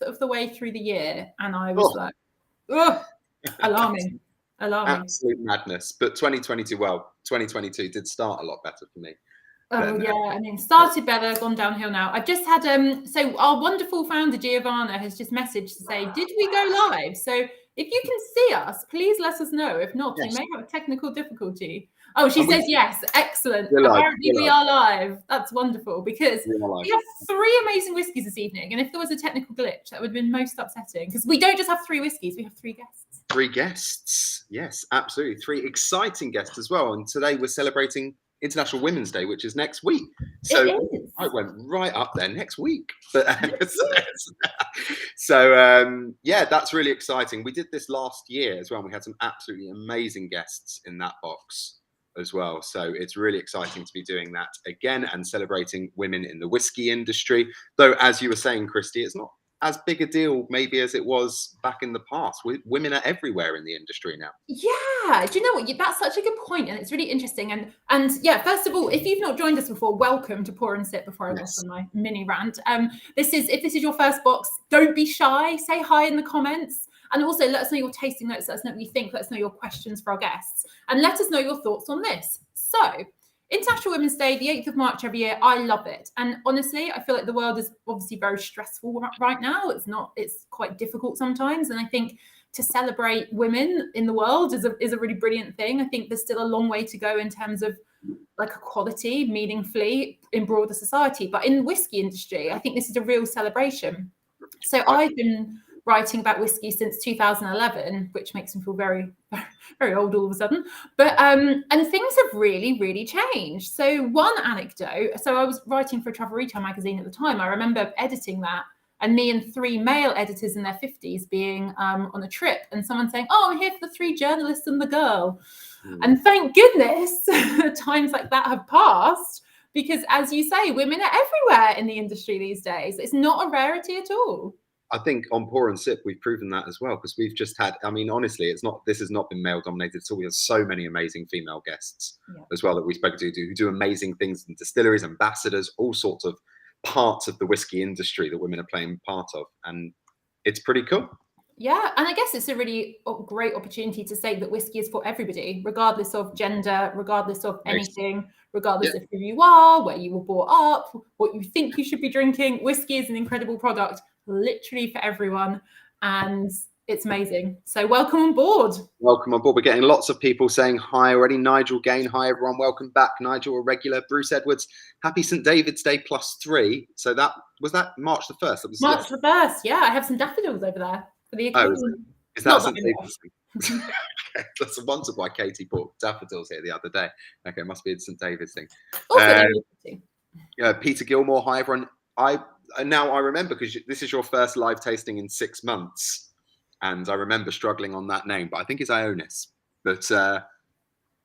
of the way through the year, and I was like, oh, alarming. Absolute madness. But 2022 did start a lot better for me. I mean, started better, gone downhill now. I've just had so our wonderful founder Giovanna has just messaged to say, did we go live? So if you can see us, please let us know. If not, you may have a technical difficulty. Oh, she says yes. Excellent. Apparently we are live. That's wonderful, because we have 3 amazing whiskies this evening. And if there was a technical glitch, that would have been most upsetting, because we don't just have 3 whiskies, we have 3 guests. 3 guests. Yes, absolutely. 3 exciting guests as well. And today we're celebrating International Women's Day, which is next week. So I went right up there next week. But yeah, that's really exciting. We did this last year as well, and we had some absolutely amazing guests in that box as well. So it's really exciting to be doing that again and celebrating women in the whiskey industry. Though, as you were saying, Christy, it's not as big a deal maybe as it was back in the past. Women are everywhere in the industry now. Yeah, do you know what? That's such a good point, and it's really interesting. And yeah, first of all, if you've not joined us before, welcome to Pour and Sip. Before I go on my mini rant, if this is your first box, don't be shy. Say hi in the comments, and also let us know your tasting notes. Let us know what you think. Let us know your questions for our guests, and let us know your thoughts on this. So, International Women's Day, the 8th of March every year. I love it. And honestly, I feel like the world is obviously very stressful right now. It's quite difficult sometimes. And I think to celebrate women in the world is a really brilliant thing. I think there's still a long way to go in terms of like equality, meaningfully in broader society. But in the whiskey industry, I think this is a real celebration. So I've been writing about whiskey since 2011, which makes me feel very, very old all of a sudden. But and things have really, really changed. So one anecdote. So I was writing for a travel retail magazine at the time. I remember editing that, and me and 3 male editors in their 50s being on a trip, and someone saying, "Oh, I'm here for the 3 journalists and the girl." And thank goodness times like that have passed, because as you say, women are everywhere in the industry these days. It's not a rarity at all. I think on Pour and Sip, we've proven that as well, because we've just had, I mean, honestly, this has not been male dominated. So we have so many amazing female guests as well that we spoke to who do amazing things in distilleries, ambassadors, all sorts of parts of the whiskey industry that women are playing part of. And it's pretty cool. Yeah, and I guess it's a really great opportunity to say that whiskey is for everybody, regardless of gender, regardless of anything, regardless of who you are, where you were brought up, what you think you should be drinking. Whiskey is an incredible product, literally for everyone, and it's amazing. So welcome on board. Welcome on board. We're getting lots of people saying hi already. Nigel Gain, hi everyone. Welcome back. Nigel, a regular. Bruce Edwards, happy St. David's Day +3. So that was March the 1st. That was March the 1st. Yeah, I have some daffodils over there. For the is that St. David's thing? That's wondered why Katie bought daffodils here the other day. Okay, it must be a St. David's thing. Peter Gilmore, hi everyone. Now I remember, because this is your first live tasting in 6 months, and I remember struggling on that name, but I think it's Ionis. But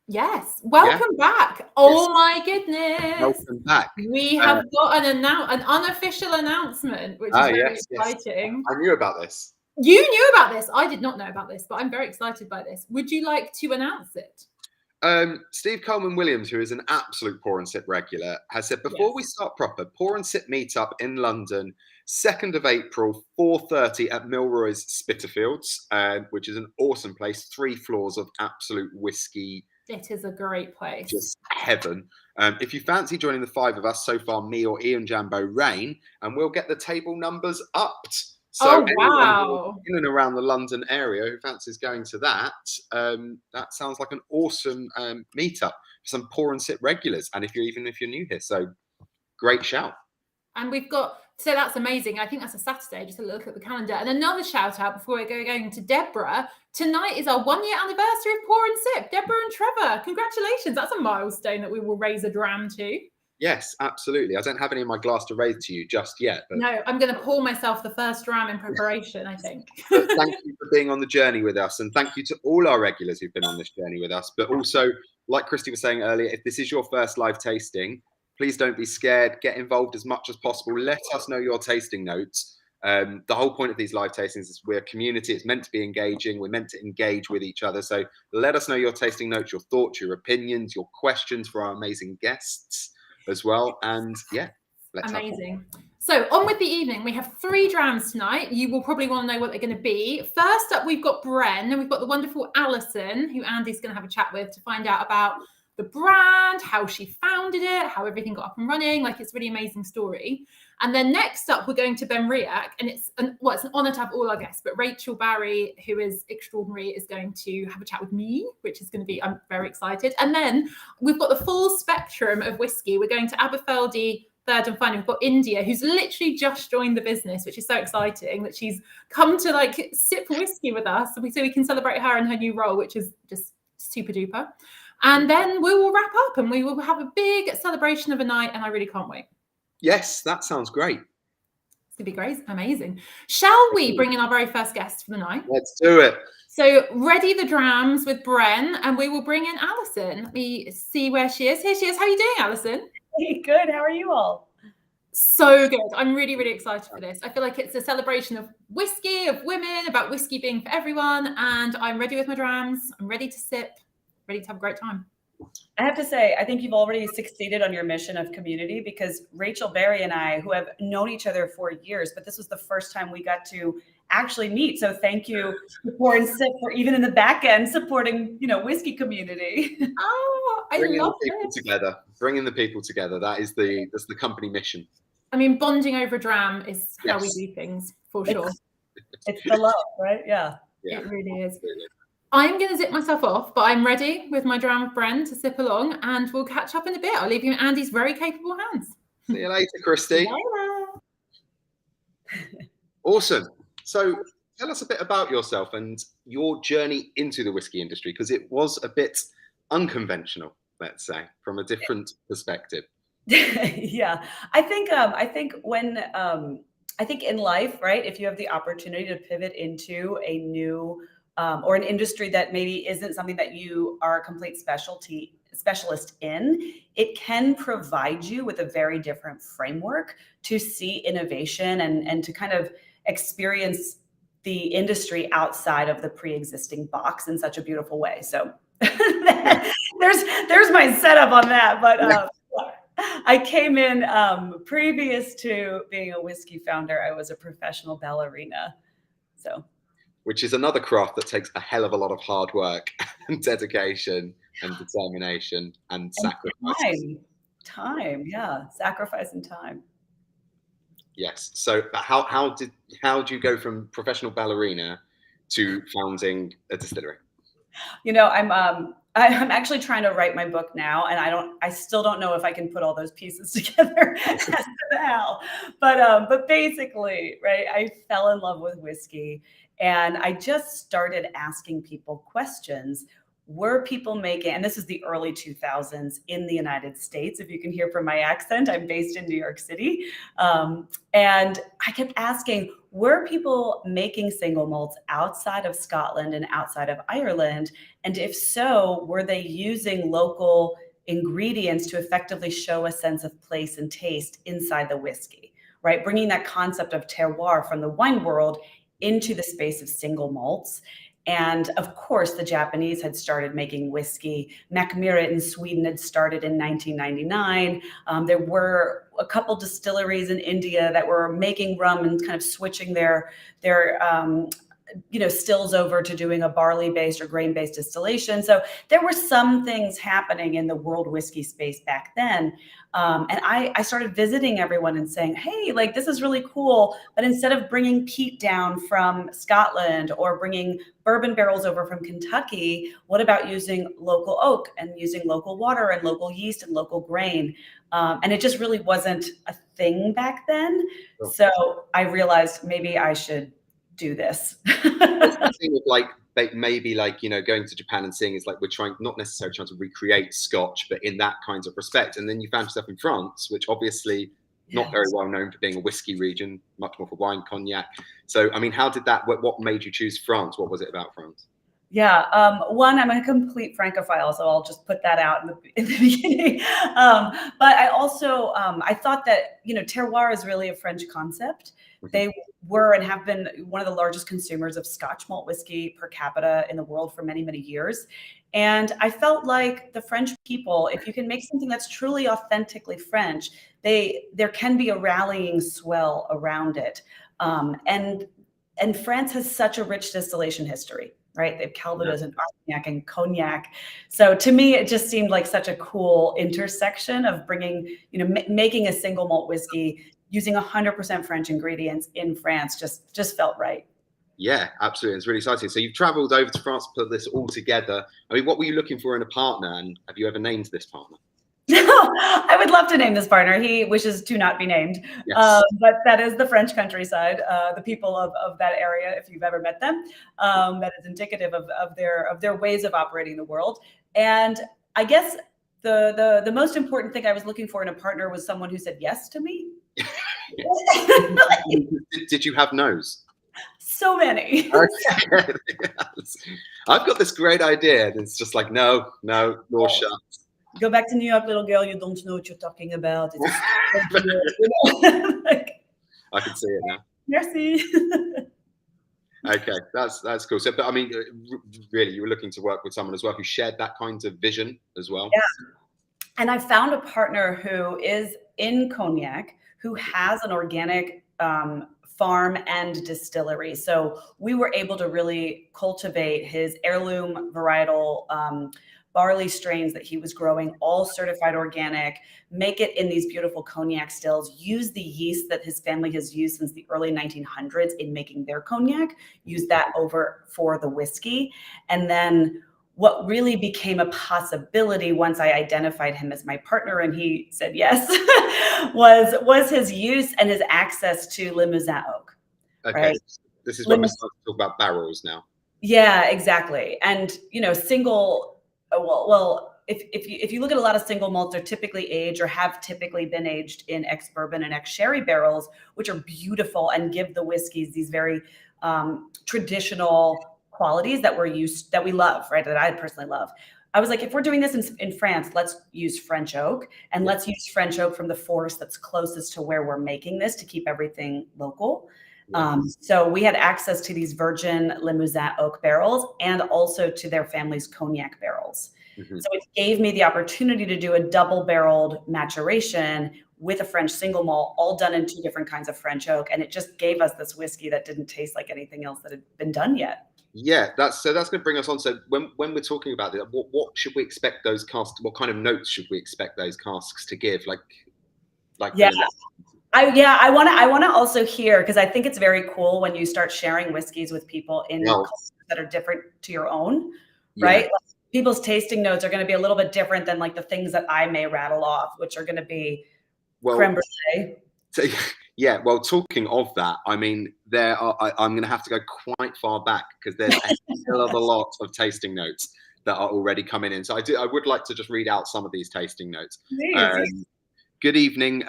yes, welcome back. Oh my goodness, welcome back. We have got an unofficial announcement, which is very exciting. I knew about this. You knew about this. I did not know about this, but I'm very excited by this. Would you like to announce it? Steve Coleman Williams, who is an absolute Pour and Sip regular, has said, before we start proper, Pour and Sip meetup in London, 2nd of April, 4:30 at Milroy's Spitalfields, which is an awesome place. 3 floors of absolute whiskey. It is a great place. Just heaven. If you fancy joining the 5 of us, so far me or Ian Jambo Rain, and we'll get the table numbers upped. So anyone in and around the London area who fancies going to that, that sounds like an awesome meetup for some Pour and Sip regulars. And if you're new here, so great shout. And we've got, so that's amazing. I think that's a Saturday, just a look at the calendar. And another shout out before we go going to Deborah. Tonight is our 1-year anniversary of Pour and Sip. Deborah and Trevor, congratulations. That's a milestone that we will raise a dram to. Yes, absolutely. I don't have any in my glass to raise to you just yet. But no, I'm going to pour myself the first dram in preparation, I think. But thank you for being on the journey with us. And thank you to all our regulars who've been on this journey with us. But also, like Christy was saying earlier, if this is your first live tasting, please don't be scared. Get involved as much as possible. Let us know your tasting notes. The whole point of these live tastings is we're a community. It's meant to be engaging. We're meant to engage with each other. So let us know your tasting notes, your thoughts, your opinions, your questions for our amazing guests as well. And yeah, let's amazing. So on with the evening, we have 3 drams tonight. You will probably want to know what they're going to be. First up, we've got Brenne, and we've got the wonderful Allison, who Andy's going to have a chat with to find out about the brand, how she founded it, how everything got up and running. Like, it's a really amazing story. And then next up, we're going to Benriach, and it's an honour to have all our guests, but Rachel Barrie, who is extraordinary, is going to have a chat with me, which is going to be, I'm very excited. And then we've got the full spectrum of whiskey. We're going to Aberfeldy, third and final. We've got India, who's literally just joined the business, which is so exciting that she's come to like sip whiskey with us, so we can celebrate her in her new role, which is just super duper. And then we will wrap up and we will have a big celebration of a night, and I really can't wait. Yes, that sounds great. It's gonna be great, amazing. Shall we bring in our very first guest for the night? Let's do it. So ready the drams with Brenne, and we will bring in Allison. Let me see where she is. Here she is. How are you doing, Allison? Hey, good. How are you all? So good. I'm really, really excited for this. I feel like it's a celebration of whiskey, of women, about whiskey being for everyone. And I'm ready with my drams. I'm ready to sip, ready to have a great time. I have to say, I think you've already succeeded on your mission of community, because Rachel, Barrie, and I, who have known each other for years, but this was the first time we got to actually meet. So thank you to Pour and Sip for even in the back end supporting, whiskey community. Oh, I love it. Together, bringing the people together. That's the company mission. I mean, bonding over a dram is how we do things, for sure. It's the love, right? Yeah. It really is. I'm going to zip myself off, but I'm ready with my dram of Brenne to sip along, and we'll catch up in a bit. I'll leave you in Andy's very capable hands. See you later, Christy. Awesome. So tell us a bit about yourself and your journey into the whiskey industry, because it was a bit unconventional, let's say, from a different perspective. Yeah, I think when I think in life, right, if you have the opportunity to pivot into a new or an industry that maybe isn't something that you are a complete specialist in, it can provide you with a very different framework to see innovation and to kind of experience the industry outside of the pre-existing box in such a beautiful way. So there's my setup on that, but I came in previous to being a whiskey founder, I was a professional ballerina. So, which is another craft that takes a hell of a lot of hard work and dedication and determination and sacrifice. Time, yeah, sacrifice and time. Yes. So, how did you go from professional ballerina to founding a distillery? I'm actually trying to write my book now, and I still don't know if I can put all those pieces together as to how. But basically, right, I fell in love with whiskey, and I just started asking people questions. Were people making, and this is the early 2000s in the United States, if you can hear from my accent, I'm based in New York City. And I kept asking, were people making single malts outside of Scotland and outside of Ireland? And if so, were they using local ingredients to effectively show a sense of place and taste inside the whiskey, right? Bringing that concept of terroir from the wine world into the space of single malts. And of course, the Japanese had started making whiskey. Macmillan in Sweden had started in 1999. There were a couple distilleries in India that were making rum and kind of switching their stills over to doing a barley-based or grain-based distillation. So there were some things happening in the world whiskey space back then. And I started visiting everyone and saying, hey, like, this is really cool. But instead of bringing peat down from Scotland or bringing bourbon barrels over from Kentucky, what about using local oak and using local water and local yeast and local grain? And it just really wasn't a thing back then. So I realized maybe I should do this. Maybe going to Japan and seeing is like, we're not necessarily trying to recreate Scotch, but in that kind of respect. And then you found yourself in France, which obviously not very well known for being a whiskey region, much more for wine, cognac. So, I mean, how did that, what made you choose France? What was it about France? Yeah, one, I'm a complete Francophile, so I'll just put that out in the beginning. But I also, I thought that, terroir is really a French concept. They were and have been one of the largest consumers of Scotch malt whiskey per capita in the world for many, many years. And I felt like the French people, if you can make something that's truly authentically French, there can be a rallying swell around it. And France has such a rich distillation history, right? They have Calvados and Armagnac and Cognac. So to me, it just seemed like such a cool intersection of bringing, making a single malt whiskey using 100% French ingredients in France just felt right. Yeah, absolutely. It's really exciting. So you've traveled over to France to put this all together. I mean, what were you looking for in a partner, and have you ever named this partner? I would love to name this partner. He wishes to not be named, Yes. but that is the French countryside, the people of that area. If you've ever met them, that is indicative of their ways of operating the world. And I guess the most important thing I was looking for in a partner was someone who said yes to me. Did you have no's? So many. Okay. I've got this great idea, and it's just like no, door shut. Go back to New York, little girl. You don't know what you're talking about. I can see it now. Merci. Okay, that's cool. So, but I mean, really, you were looking to work with someone as well who shared that kind of vision as well. Yeah. And I found a partner who is in Cognac, who has an organic farm and distillery. So we were able to really cultivate his heirloom varietal barley strains that he was growing, all certified organic, make it in these beautiful cognac stills, use the yeast that his family has used since the early 1900s in making their cognac, use that over for the whiskey. And then what really became a possibility once I identified him as my partner and he said yes, was his use and his access to Limousin oak. Okay, right? This is when we start to talk about barrels now. Yeah, exactly. And if you look at a lot of single malts, they're typically aged or have typically been aged in ex-bourbon and ex-sherry barrels, which are beautiful and give the whiskeys these very traditional qualities that we love, right? That I personally love. I was like, if we're doing this in France, let's use French oak, and let's use French oak from the forest that's closest to where we're making this to keep everything local. So we had access to these virgin Limousin oak barrels and also to their family's cognac barrels. Mm-hmm. So it gave me the opportunity to do a double-barreled maturation with a French single malt, all done in 2 different kinds of French oak. And it just gave us this whiskey that didn't taste like anything else that had been done yet. Yeah, that's going to bring us on. So when we're talking about it, what should we expect those casks? What kind of notes should we expect those casks to give? Yeah. I want to also hear, because I think it's very cool when you start sharing whiskeys with people in cultures that are different to your own, right? Like, people's tasting notes are going to be a little bit different than like the things that I may rattle off, which are going to be creme brulee. So, yeah, well, talking of that, I mean, I'm going to have to go quite far back because there's a hell of a lot of tasting notes that are already coming in. So I would like to just read out some of these tasting notes. Good evening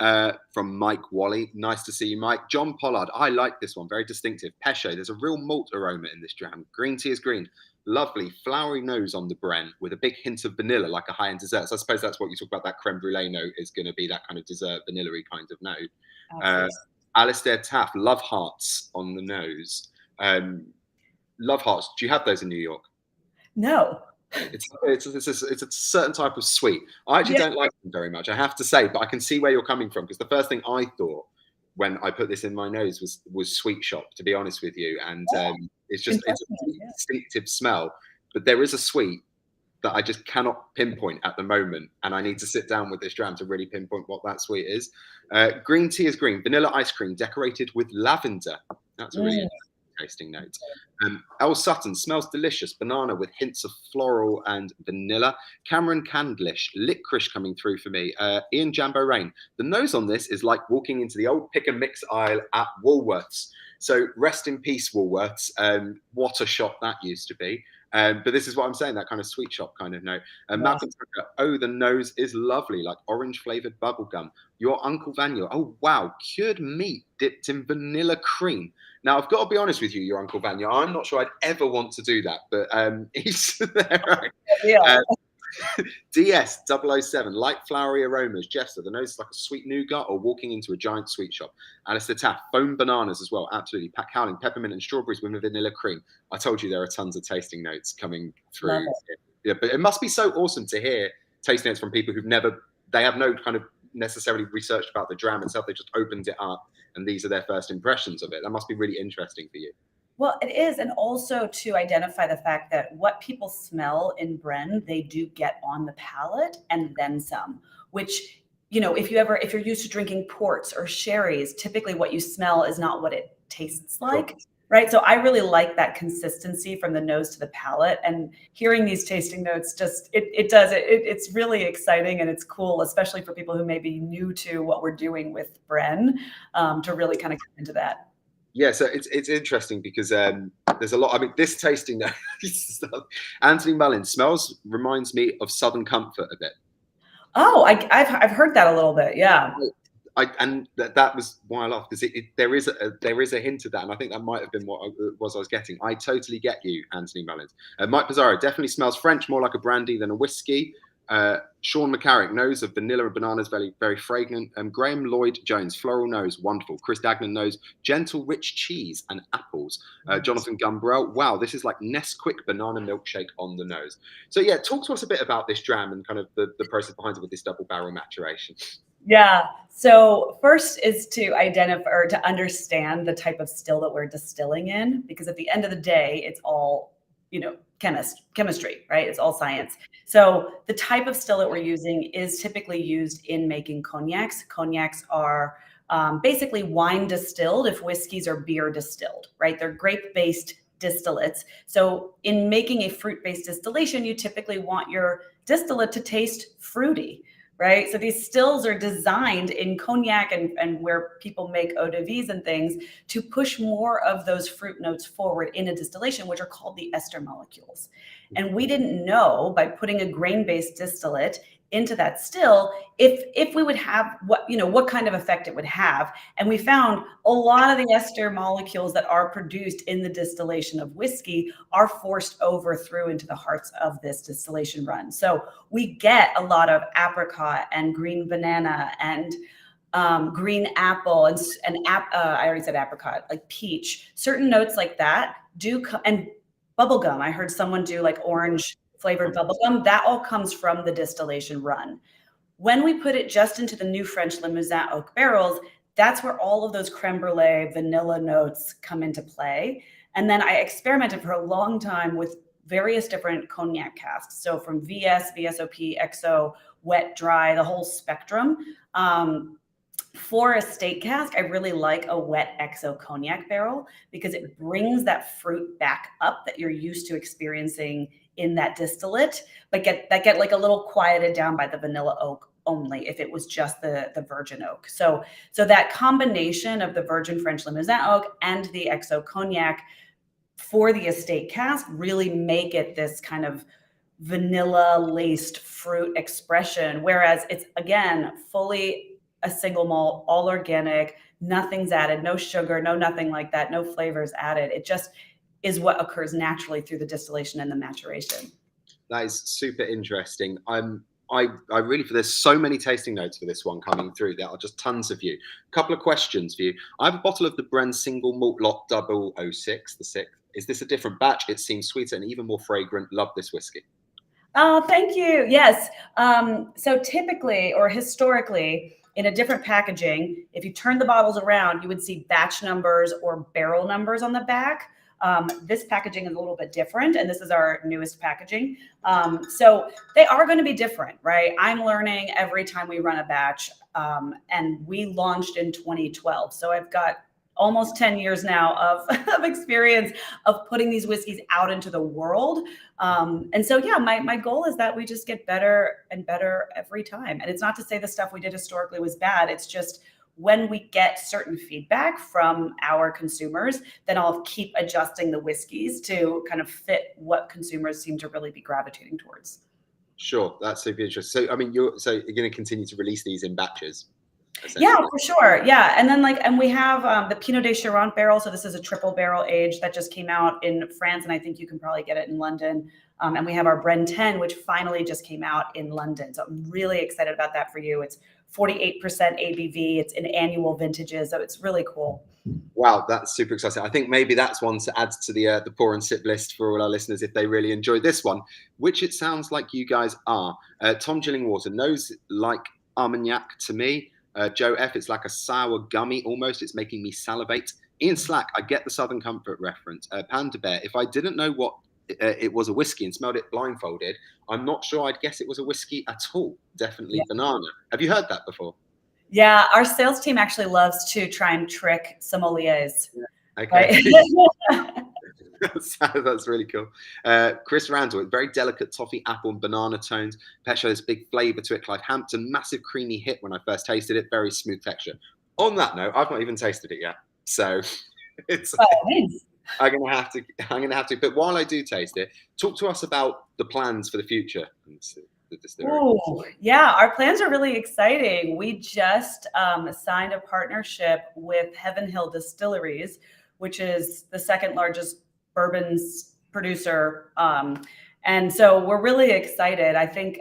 from Mike Wally. Nice to see you, Mike. John Pollard. I like this one. Very distinctive. Pêché. There's a real malt aroma in this dram. Green tea is green. Lovely flowery nose on the Brenne with a big hint of vanilla, like a high-end dessert. So I suppose that's what you talk about. That creme brulee note is going to be that kind of dessert, vanilla-y kind of note. Alistair Taff. Love hearts on the nose. Love hearts. Do you have those in New York? No. It's a certain type of sweet. I actually don't like them very much, I have to say, but I can see where you're coming from because the first thing I thought when I put this in my nose was sweet shop, to be honest with you, and it's a distinctive smell. But there is a sweet that I just cannot pinpoint at the moment, and I need to sit down with this dram to really pinpoint what that sweet is. Green tea is green. Vanilla ice cream decorated with lavender. That's a really tasting note. El Sutton smells delicious. Banana with hints of floral and vanilla. Cameron Candlish, licorice coming through for me. Ian Jambo Rain. The nose on this is like walking into the old pick and mix aisle at Woolworths. So rest in peace, Woolworths. What a shop that used to be. But this is what I'm saying, that kind of sweet shop kind of note. Malcolm Tucker, oh, the nose is lovely, like orange flavored bubblegum. Your Uncle Vanya, oh, wow, cured meat dipped in vanilla cream. Now, I've got to be honest with you, your Uncle Vanya, I'm not sure I'd ever want to do that, but he's there. Right? DS007, light flowery aromas. Jester, the nose is like a sweet nougat or walking into a giant sweet shop. Alistair Taff, foam bananas as well, absolutely. Pat Cowling, peppermint and strawberries with vanilla cream. I told you there are tons of tasting notes coming through. Yeah, but it must be so awesome to hear tasting notes from people who've never, they have no kind of necessarily researched about the dram itself. They just opened it up, and these are their first impressions of it. That must be really interesting for you. Well, it is, and also to identify the fact that what people smell in Brenne, they do get on the palate and then some, which, you know, if you're used to drinking ports or sherries, typically what you smell is not what it tastes like. Sure. Right. So I really like that consistency from the nose to the palate, and hearing these tasting notes it's really exciting, and it's cool, especially for people who may be new to what we're doing with Brenne, to really kind of come into that. Yeah, so it's interesting because there's a lot. I mean, this tasting note, Anthony Mullins reminds me of Southern Comfort a bit. Oh, I've heard that a little bit. Yeah. And that was why I laughed, because there is a hint of that, and I think that might have been what I was getting. I totally get you, Anthony Mullins. Mike Pizarro definitely smells French, more like a brandy than a whiskey. Sean McCarrick, nose of vanilla and bananas, very, very fragrant. Graham Lloyd Jones, floral nose, wonderful. Chris Dagnan nose, gentle, rich cheese and apples. Jonathan Gumbrell, wow, this is like Nesquik banana milkshake on the nose. So yeah, talk to us a bit about this dram and kind of the process behind it with this double barrel maturation. Yeah. So first is to identify or to understand the type of still that we're distilling in, because at the end of the day, it's all, you know, chemistry, right? It's all science. So the type of still that we're using is typically used in making cognacs. Cognacs are basically wine distilled if whiskeys are beer distilled, right? They're grape-based distillates. So in making a fruit-based distillation, you typically want your distillate to taste fruity, right? So these stills are designed in cognac and where people make eau de vie and things to push more of those fruit notes forward in a distillation, which are called the ester molecules. And we didn't know, by putting a grain-based distillate into that still, if we would have what kind of effect it would have. And we found a lot of the ester molecules that are produced in the distillation of whiskey are forced over through into the hearts of this distillation run. So we get a lot of apricot and green banana and green apple and I already said apricot, like peach. Certain notes like that do come, and bubblegum. I heard someone do like orange flavored bubblegum. That all comes from the distillation run. When we put it just into the new French Limousin oak barrels, that's where all of those creme brulee vanilla notes come into play. And then I experimented for a long time with various different cognac casks. So from VS, VSOP, XO, wet, dry, the whole spectrum. For a state cask, I really like a wet XO cognac barrel because it brings that fruit back up that you're used to experiencing in that distillate, but get like a little quieted down by the vanilla oak only if it was just the virgin oak. So that combination of the virgin French Limousin oak and the XO cognac for the estate cask really make it this kind of vanilla laced fruit expression, whereas it's again fully a single malt, all organic, nothing's added, no sugar, no nothing like that, no flavors added. It just is what occurs naturally through the distillation and the maturation. That is super interesting. I really, there's so many tasting notes for this one coming through. There are just tons of you. A couple of questions for you. I have a bottle of the Brenne single malt lot 006, the 6th. Is this a different batch? It seems sweeter and even more fragrant. Love this whiskey. Oh, thank you. Yes. So typically or historically, in a different packaging, if you turn the bottles around, you would see batch numbers or barrel numbers on the back. This packaging is a little bit different, and this is our newest packaging. So they are going to be different, right? I'm learning every time we run a batch, and we launched in 2012. So I've got almost 10 years now of experience of putting these whiskeys out into the world. And so, yeah, my goal is that we just get better and better every time. And it's not to say the stuff we did historically was bad. It's just when we get certain feedback from our consumers, then I'll keep adjusting the whiskeys to kind of fit what consumers seem to really be gravitating towards. Sure, that's super interesting. So, I mean, you're going to continue to release these in batches? Yeah, for sure. Yeah. And then and we have the Pinot de Charente barrel. So this is a triple barrel age that just came out in France. And I think you can probably get it in London. And we have our Brenne 10, which finally just came out in London. So I'm really excited about that for you. It's 48% ABV. It's in annual vintages. So it's really cool. Wow, that's super exciting. I think maybe that's one to add to the pour and sip list for all our listeners if they really enjoy this one, which it sounds like you guys are. Tom Gillingwater knows like Armagnac to me. Joe F, it's like a sour gummy almost. It's making me salivate. Ian Slack, I get the Southern Comfort reference. Panda Bear, if I didn't know what it was a whiskey and smelled it blindfolded, I'm not sure I'd guess it was a whiskey at all. Definitely banana. Have you heard that before? Yeah, our sales team actually loves to try and trick sommeliers. Yeah. Okay. Right? That's really cool. Chris Randall, with very delicate toffee, apple, and banana tones. Pesha has big flavour to it. Clive Hampton, massive creamy hit when I first tasted it. Very smooth texture. On that note, I've not even tasted it yet, so it's. I'm gonna have to. But while I do taste it, talk to us about the plans for the future. The distillery. Oh, yeah, our plans are really exciting. We just signed a partnership with Heaven Hill Distilleries, which is the second largest bourbons producer. And so we're really excited. I think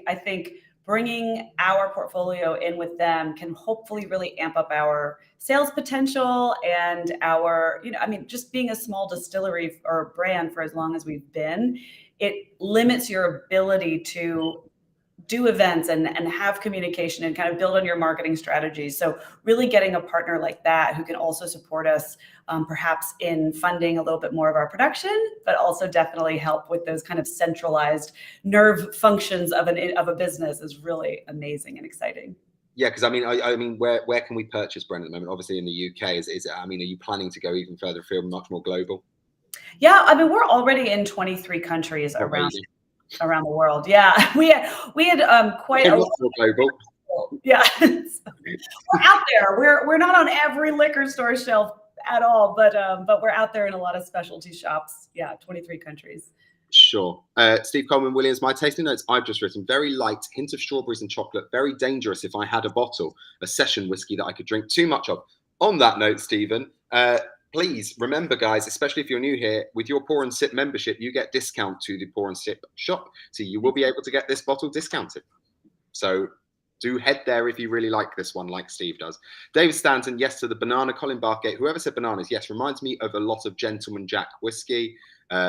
bringing our portfolio in with them can hopefully really amp up our sales potential and our, just being a small distillery or brand for as long as we've been, it limits your ability to do events and have communication and kind of build on your marketing strategies. So really getting a partner like that who can also support us perhaps in funding a little bit more of our production, but also definitely help with those kind of centralized nerve functions of a business is really amazing and exciting. Yeah, because I mean, where can we purchase Brenne at the moment? Obviously in the UK, are you planning to go even further afield, much more global? Yeah, I mean, we're already in 23 countries around the world. Yeah, we had quite a lot more global. Yeah, we're out there. We're not on every liquor store shelf at all, but we're out there in a lot of specialty shops. Yeah, 23 countries. Sure. Steve Coleman Williams, my tasting notes I've just written: very light, hint of strawberries and chocolate, very dangerous if I had a bottle, a session whiskey that I could drink too much of. On that note, Stephen, please remember, guys, especially if you're new here, with your Pour and Sip membership, you get discount to the Pour and Sip shop. So you will be able to get this bottle discounted. So do head there if you really like this one, like Steve does. David Stanton, yes to the banana. Colin Barkgate, whoever said bananas, yes, reminds me of a lot of Gentleman Jack whiskey.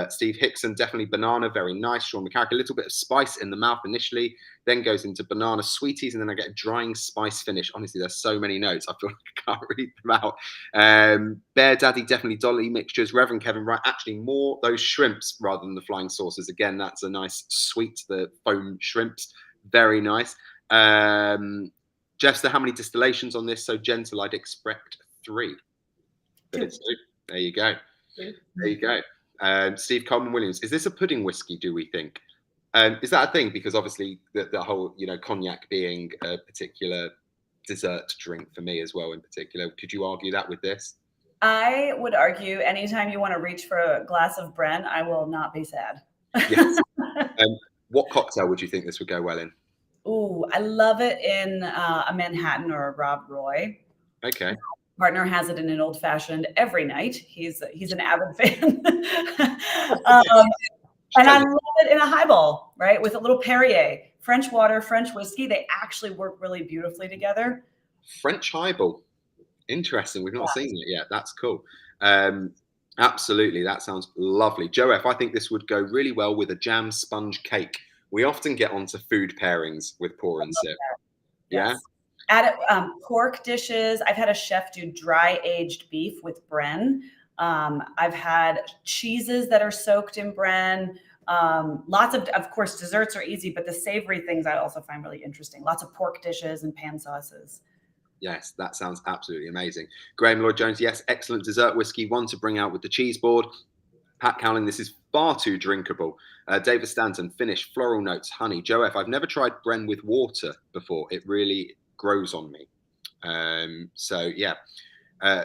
Steve Hickson, definitely banana, very nice. Sean McCarrick, a little bit of spice in the mouth initially, then goes into banana sweeties, and then I get a drying spice finish. Honestly, there's so many notes, I feel like I can't read them out. Bear Daddy, definitely Dolly mixtures. Reverend Kevin Wright, actually more those shrimps rather than the flying saucers. Again, that's a nice sweet, the foam shrimps, very nice. Jeffster, how many distillations on this? So gentle, I'd expect 3. But it's 2. There you go. There you go. Steve Coleman Williams, is this a pudding whiskey, do we think? Is that a thing? Because obviously the whole, cognac being a particular dessert drink for me as well in particular. Could you argue that with this? I would argue anytime you want to reach for a glass of Brenne, I will not be sad. Yes. What cocktail would you think this would go well in? Ooh, I love it in a Manhattan or a Rob Roy. Okay. Partner has it in an old fashioned every night. He's an avid fan. And I love it in a highball, right? With a little Perrier, French water, French whiskey. They actually work really beautifully together. French highball. Interesting. We've not seen it yet. That's cool. Absolutely. That sounds lovely. Joe F, I think this would go really well with a jam sponge cake. We often get onto food pairings with Pour and Sip. Yes. Yeah. Add pork dishes. I've had a chef do dry aged beef with Brenne. I've had cheeses that are soaked in Brenne. Lots of course, desserts are easy, but the savory things I also find really interesting. Lots of pork dishes and pan sauces. Yes, that sounds absolutely amazing. Graham Lloyd Jones, yes, excellent dessert whiskey, one to bring out with the cheese board. Pat Cowling, this is far too drinkable. David Stanton, finish, floral notes, honey. Joe F, I've never tried Brenne with water before. It really grows on me. So yeah.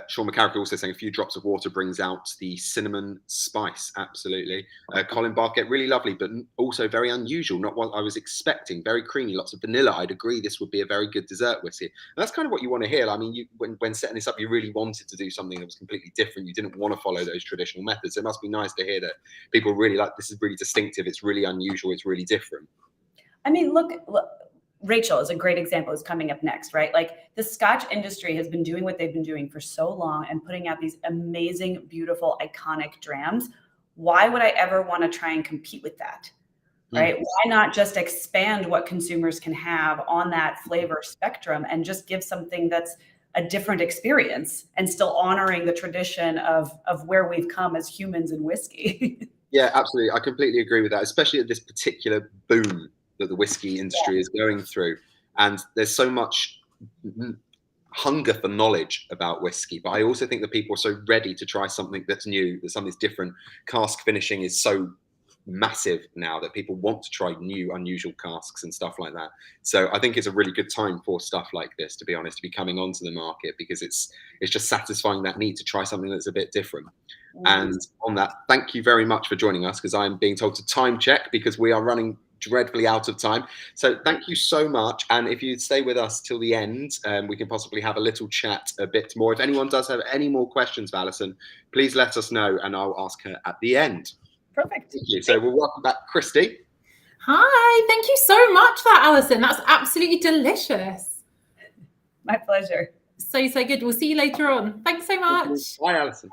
Sean McCarrick also saying a few drops of water brings out the cinnamon spice. Absolutely. Colin Barkett, really lovely, but also very unusual. Not what I was expecting. Very creamy, lots of vanilla. I'd agree this would be a very good dessert whiskey. And that's kind of what you want to hear. I mean, when setting this up, you really wanted to do something that was completely different. You didn't want to follow those traditional methods. It must be nice to hear that people really like this. Is really distinctive. It's really unusual. It's really different. I mean, look. Rachel is a great example, is coming up next, right? Like the Scotch industry has been doing what they've been doing for so long and putting out these amazing, beautiful, iconic drams. Why would I ever want to try and compete with that? right? Why not just expand what consumers can have on that flavor spectrum and just give something that's a different experience and still honoring the tradition of where we've come as humans in whiskey. Yeah, absolutely. I completely agree with that, especially at this particular boom that the whiskey industry is going through. And there's so much hunger for knowledge about whiskey, but I also think that people are so ready to try something that's new, that something's different. Cask finishing is so massive now that people want to try new, unusual casks and stuff like that. So I think it's a really good time for stuff like this, to be honest, to be coming onto the market, because it's just satisfying that need to try something that's a bit different. And on that, thank you very much for joining us, because I'm being told to time check because we are running dreadfully out of time. So thank you so much. And if you stay with us till the end, we can possibly have a little chat a bit more. If anyone does have any more questions for Allison, please let us know and I'll ask her at the end. Perfect. Thank you. So we'll welcome back Christy. Hi, thank you so much for that, Allison. That's absolutely delicious. My pleasure. So good. We'll see you later on. Thanks so much. Bye, Allison.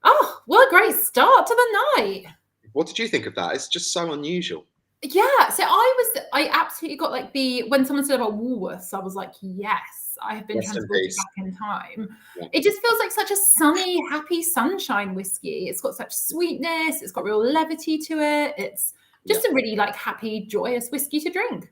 Oh, what a great start to the night. What did you think of that? It's just so unusual. Yeah, so I absolutely got like when someone said about Woolworths, I was like, yes, I have been transported back in time. Yeah. It just feels like such a sunny, happy sunshine whiskey. It's got such sweetness. It's got real levity to it. It's just a really like happy, joyous whiskey to drink.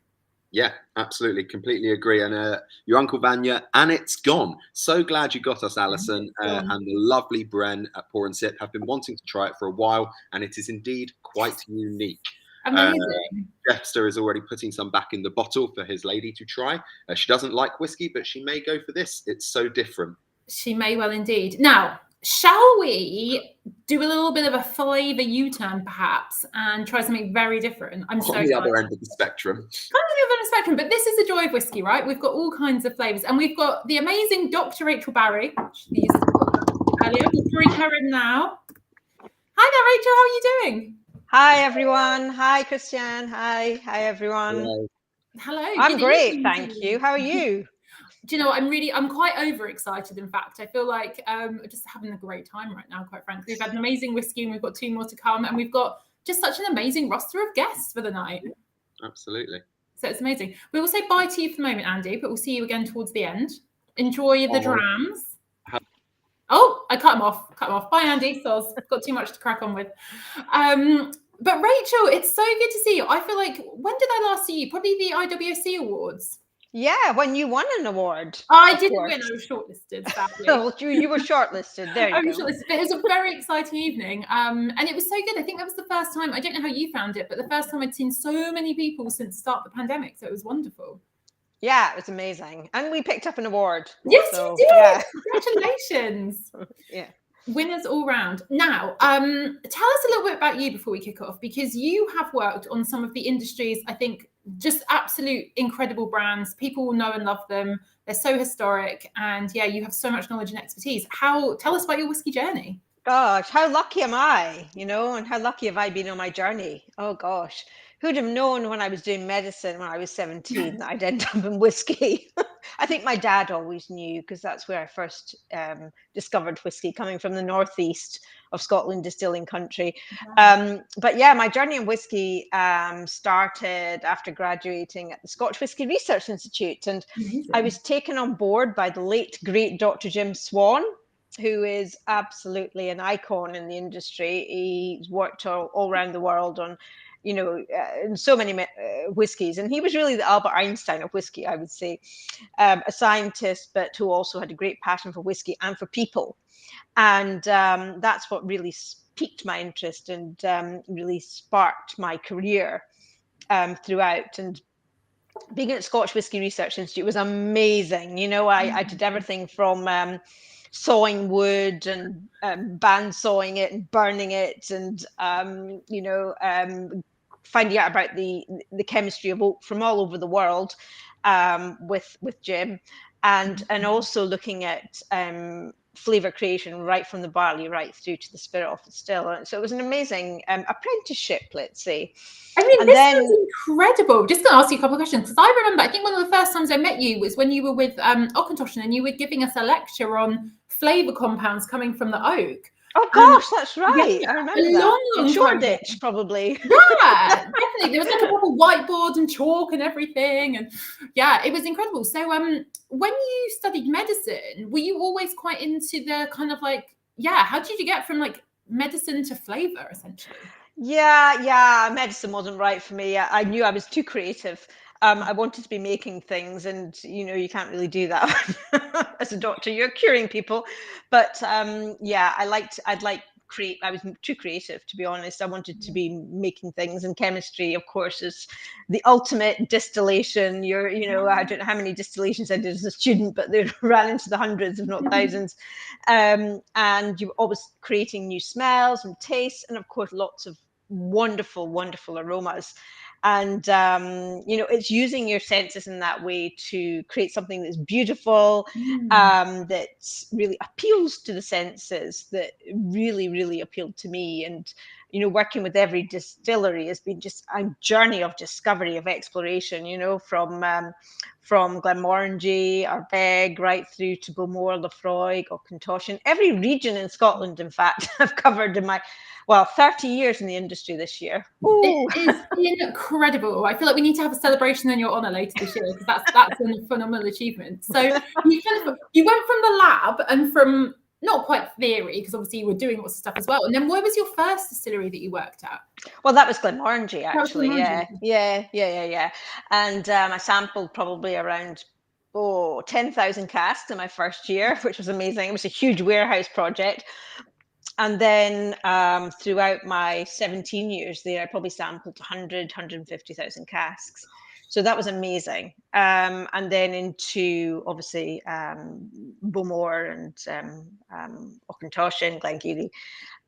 Yeah, absolutely. Completely agree. And your Uncle Vanya, and it's gone. So glad you got us, Allison. And the lovely Brenne at Pour and Sip have been wanting to try it for a while, and it is indeed quite unique. Amazing. Jeffster is already putting some back in the bottle for his lady to try. She doesn't like whiskey, but she may go for this. It's so different. She may well indeed. Now, shall we do a little bit of a flavour U-turn, perhaps, and try something very different? I'm so on the other end of the spectrum. Kind of the other end of the spectrum, but this is the joy of whiskey, right? We've got all kinds of flavours, and we've got the amazing Dr. Rachel Barrie. She used earlier. We'll bring her in now. Hi there, Rachel. How are you doing? Hi, everyone. Hi, Christian. Hi, everyone. Hello. I'm great, thank you. How are you? Do you know what? I'm quite overexcited. In fact, I feel like just having a great time right now, quite frankly. We've had an amazing whiskey and we've got 2 more to come, and we've got just such an amazing roster of guests for the night. Absolutely. So it's amazing. We will say bye to you for the moment, Andy, but we'll see you again towards the end. Enjoy the drams. Oh, I cut him off. Bye, Andy. So I've got too much to crack on with. But Rachel, it's so good to see you. I feel like, when did I last see you? Probably the IWC Awards. Yeah, when you won an award. I didn't win. I was shortlisted, sadly. Oh, you were shortlisted. There you go. Shortlisted. But it was a very exciting evening. And it was so good. I think that was the first time, I don't know how you found it, but the first time I'd seen so many people since the start of the pandemic. So it was wonderful. Yeah, it was amazing. And we picked up an award. Yes, you did. Yeah. Congratulations. Yeah. Winners all round. Now, tell us a little bit about you before we kick off, because you have worked on some of the industry's, I think, just absolute incredible brands. People will know and love them. They're so historic. And yeah, you have so much knowledge and expertise. Tell us about your whiskey journey. Gosh, how lucky am I, and how lucky have I been on my journey? Oh, gosh. Who'd have known when I was doing medicine when I was 17 that I'd end up in whiskey? I think my dad always knew, because that's where I first discovered whiskey, coming from the northeast of Scotland, distilling country. But yeah, my journey in whiskey started after graduating at the Scotch Whisky Research Institute. And I was taken on board by the late, great Dr. Jim Swan, who is absolutely an icon in the industry. He's worked all around the world on in so many whiskies. And he was really the Albert Einstein of whiskey, I would say. A scientist, but who also had a great passion for whiskey and for people. And that's what really piqued my interest and really sparked my career throughout. And being at Scotch Whisky Research Institute was amazing. I did everything from sawing wood and band-sawing it and burning it, and finding out about the chemistry of oak from all over the world with Jim, and also looking at flavor creation right from the barley right through to the spirit of the still. So it was an amazing apprenticeship, let's say. I mean, this is incredible. Just going to ask you a couple of questions, because I remember, I think one of the first times I met you was when you were with Auchentoshan, and you were giving us a lecture on flavour compounds coming from the oak. Oh gosh, that's right. Yeah, I a remember that. In long time ago. Shoreditch, probably. Yeah, definitely. There was like a proper whiteboard and chalk and everything, and yeah, it was incredible. So, when you studied medicine, were you always quite into the kind of like, yeah? How did you get from like medicine to flavor, essentially? Yeah. Medicine wasn't right for me. I knew I was too creative. I wanted to be making things, and you can't really do that as a doctor. You're curing people, but yeah, I'd like create. I was too creative, to be honest. I wanted to be making things, and chemistry, of course, is the ultimate distillation. I don't know how many distillations I did as a student, but they ran into the hundreds, if not thousands. And you're always creating new smells and tastes, and of course, lots of wonderful aromas. And it's using your senses in that way to create something that's beautiful, that really appeals to the senses, that really appealed to me. And working with every distillery has been just a journey of discovery, of exploration, from Glenmorangie, Ardbeg, right through to Bowmore, Lafroig, or Auchentoshan. Every region in Scotland, in fact, I've covered in my 30 years in the industry this year. Ooh. It is incredible. I feel like we need to have a celebration in your honor later this year, because that's a phenomenal achievement. So you went from the lab and from not quite theory, because obviously you were doing lots of stuff as well. And then where was your first distillery that you worked at? Well, that was Glenmorangie, actually. Glenmorangie. Yeah. And I sampled probably around 10,000 casks in my first year, which was amazing. It was a huge warehouse project. And then throughout my 17 years there, I probably sampled 150,000 casks. So that was amazing. And then into, obviously, Bowmore and Auchentoshan, Glengarry.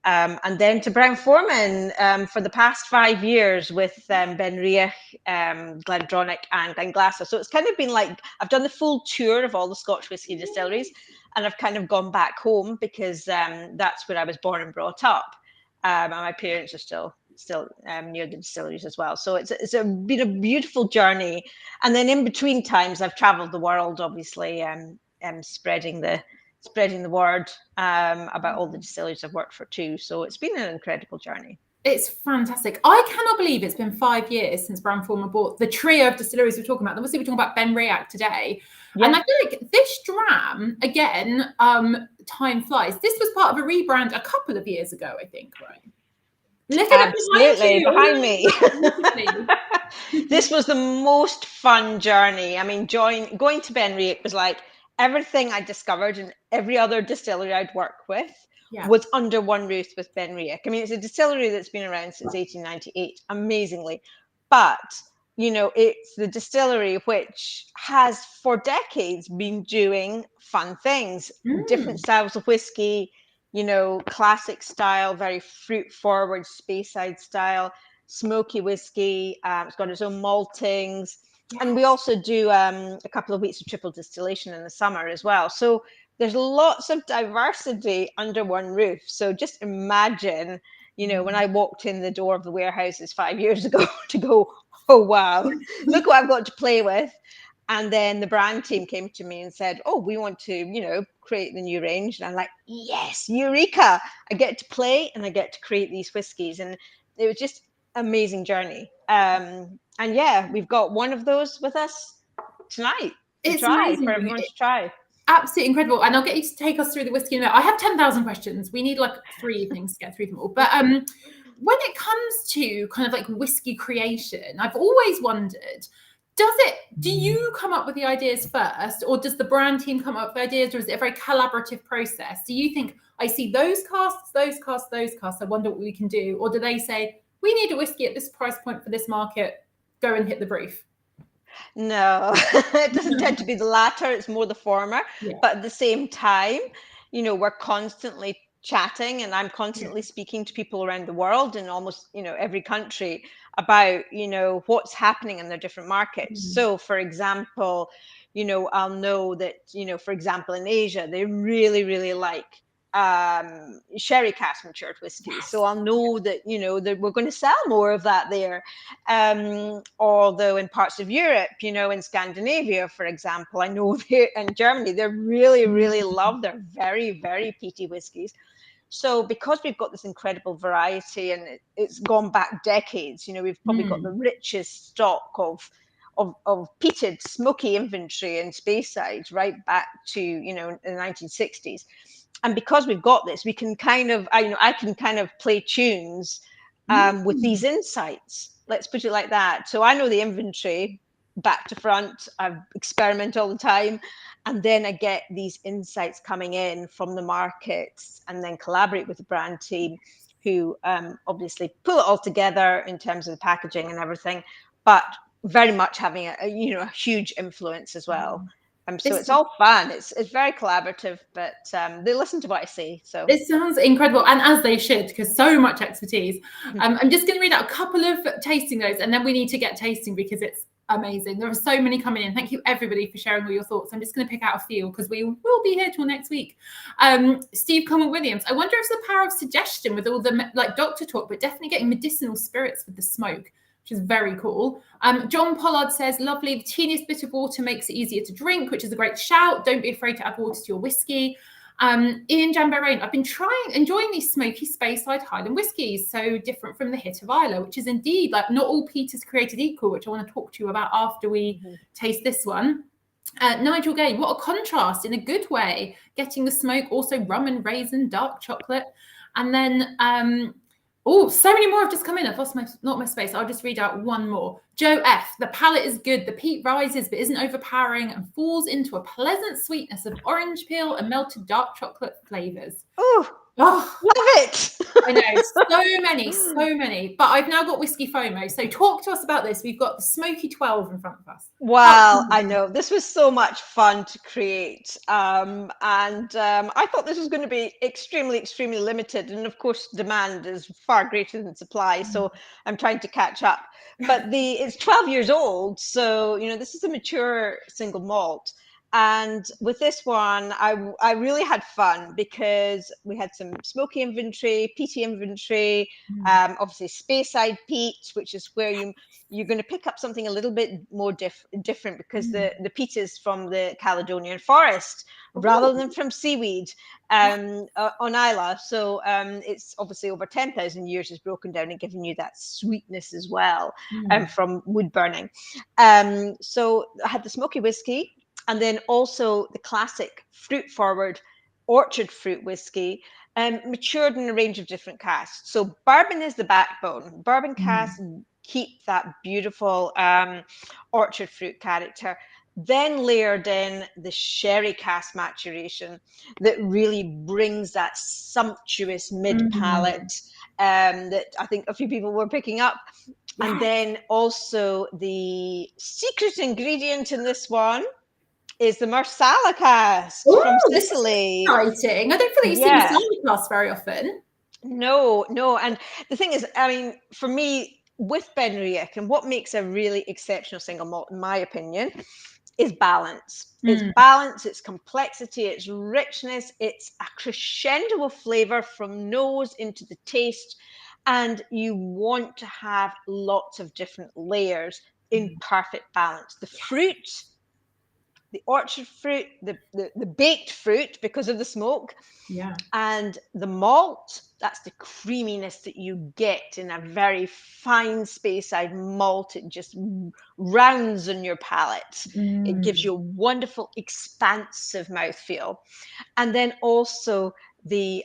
And then to Brown-Forman for the past 5 years with Benriach, Glendronach and Glenglassaugh. So it's kind of been like, I've done the full tour of all the Scotch whisky distilleries, and I've kind of gone back home because that's where I was born and brought up. And my parents are still near the distilleries as well. So it's been a beautiful journey. And then in between times, I've traveled the world, obviously, spreading the word about all the distilleries I've worked for too. So it's been an incredible journey. It's fantastic. I cannot believe it's been 5 years since Brown-Forman bought the trio of distilleries we're talking about. Obviously, we're talking about Benriach today. Yeah. And I feel like this dram, again, time flies. This was part of a rebrand a couple of years ago, I think, right? Look at Absolutely, behind me. This was the most fun journey. I mean, going to Benriach was like everything I discovered in every other distillery I'd worked with was under one roof with Benriach. I mean, it's a distillery that's been around since 1898, amazingly. But, it's the distillery which has for decades been doing fun things, different styles of whiskey, classic style, very fruit forward, Speyside style, smoky whiskey. It's got its own maltings. Yes. And we also do a couple of weeks of triple distillation in the summer as well. So there's lots of diversity under one roof. So just imagine, when I walked in the door of the warehouses 5 years ago to go, oh, wow, look what I've got to play with. And then the brand team came to me and said, oh, we want to, create the new range. And I'm like, yes, eureka. I get to play and I get to create these whiskies. And it was just amazing journey. And yeah, we've got one of those with us tonight. It's amazing for everyone to try. Absolutely incredible. And I'll get you to take us through the whiskey now. I have 10,000 questions. We need like 3 evenings to get through them all. But when it comes to kind of like whiskey creation, I've always wondered, do you come up with the ideas first, or does the brand team come up with ideas, or is it a very collaborative process? Do you think, I see those casks, I wonder what we can do? Or do they say, we need a whiskey at this price point for this market, go and hit the brief? No, it doesn't tend to be the latter. It's more the former. Yeah. But at the same time, we're constantly chatting, and I'm constantly speaking to people around the world in almost, every country about, what's happening in their different markets. So, for example, I'll know that, for example, in Asia, they really, really like sherry cask matured whiskey. Yes. So I'll know that, that we're going to sell more of that there. Although in parts of Europe, in Scandinavia, for example, I know in Germany, they really, really love their very, very peaty whiskies. So because we've got this incredible variety and it's gone back decades, we've probably got the richest stock of peated smoky inventory in Speyside right back to, in the 1960s. And because we've got this, we can kind of, I can kind of play tunes with these insights. Let's put it like that. So I know the inventory back to front. I experiment all the time. And then I get these insights coming in from the markets and then collaborate with the brand team who obviously pull it all together in terms of the packaging and everything, but very much having a huge influence as well. So it's all fun. It's very collaborative, but they listen to what I say. So it sounds incredible, and as they should, because so much expertise. I'm just going to read out a couple of tasting notes, and then we need to get tasting because it's amazing. There are so many coming in. Thank you everybody for sharing all your thoughts. I'm just going to pick out a few because we will be here till next week. Steve Coleman Williams, I wonder if it's the power of suggestion with all the doctor talk, but definitely getting medicinal spirits with the smoke, which is very cool. John Pollard says, lovely, the teeniest bit of water makes it easier to drink, which is a great shout. Don't be afraid to add water to your whiskey. Ian Jamberain, I've been enjoying these smoky Speyside Highland whiskies, so different from the hit of Isla, which is indeed not all peat is created equal, which I want to talk to you about after we taste this one. Nigel Gay, what a contrast in a good way, getting the smoke, also rum and raisin, dark chocolate. And then, so many more have just come in. I've lost my space. I'll just read out one more. Joe F. The palate is good. The peat rises but isn't overpowering and falls into a pleasant sweetness of orange peel and melted dark chocolate flavours. Oh, love it. I know, so many. But I've now got whiskey FOMO. So talk to us about this. We've got the Smoky 12 in front of us. Well, I know. This was so much fun to create. And I thought this was going to be extremely, extremely limited. And of course, demand is far greater than supply. So I'm trying to catch up. But it's 12 years old. So, this is a mature single malt. And with this one, I really had fun because we had some smoky inventory, peaty inventory, obviously Speyside peat, which is where you're going to pick up something a little bit more different because the peat is from the Caledonian forest rather than from seaweed on Isla. So it's obviously over 10,000 years is broken down and giving you that sweetness as well from wood burning. So I had the smoky whiskey. And then also the classic fruit-forward orchard fruit whiskey, matured in a range of different casks. So bourbon is the backbone. Bourbon casks keep that beautiful orchard fruit character. Then layered in the sherry cask maturation that really brings that sumptuous mid-palate that I think a few people were picking up. Yeah. And then also the secret ingredient in this one is the Marsala cask from Sicily. Exciting. I don't feel like you see Marsala cask very often. No. And the thing is, for me, with Benriach, and what makes a really exceptional single malt, in my opinion, is balance. It's balance, it's complexity, it's richness, it's a crescendo of flavor from nose into the taste. And you want to have lots of different layers in perfect balance. The fruit, the orchard fruit, the baked fruit because of the smoke, and the malt, that's the creaminess that you get in a very fine Speyside malt. It just rounds on your palate. It gives you a wonderful, expansive mouthfeel. And then also the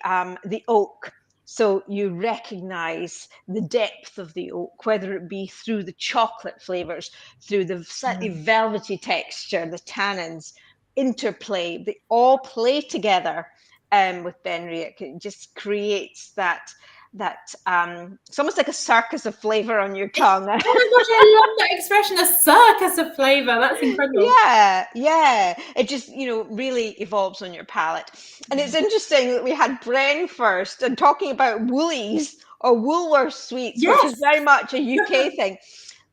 oak. So you recognize the depth of the oak, whether it be through the chocolate flavors, through the slightly velvety texture, the tannins, interplay. They all play together with Benriach. It just creates that it's almost like a circus of flavor on your tongue. Oh my gosh, I love that expression, a circus of flavor. That's incredible. Yeah. It just, really evolves on your palate. And it's interesting that we had Brenne first and talking about Woolies or Woolworth sweets, which is very much a UK thing.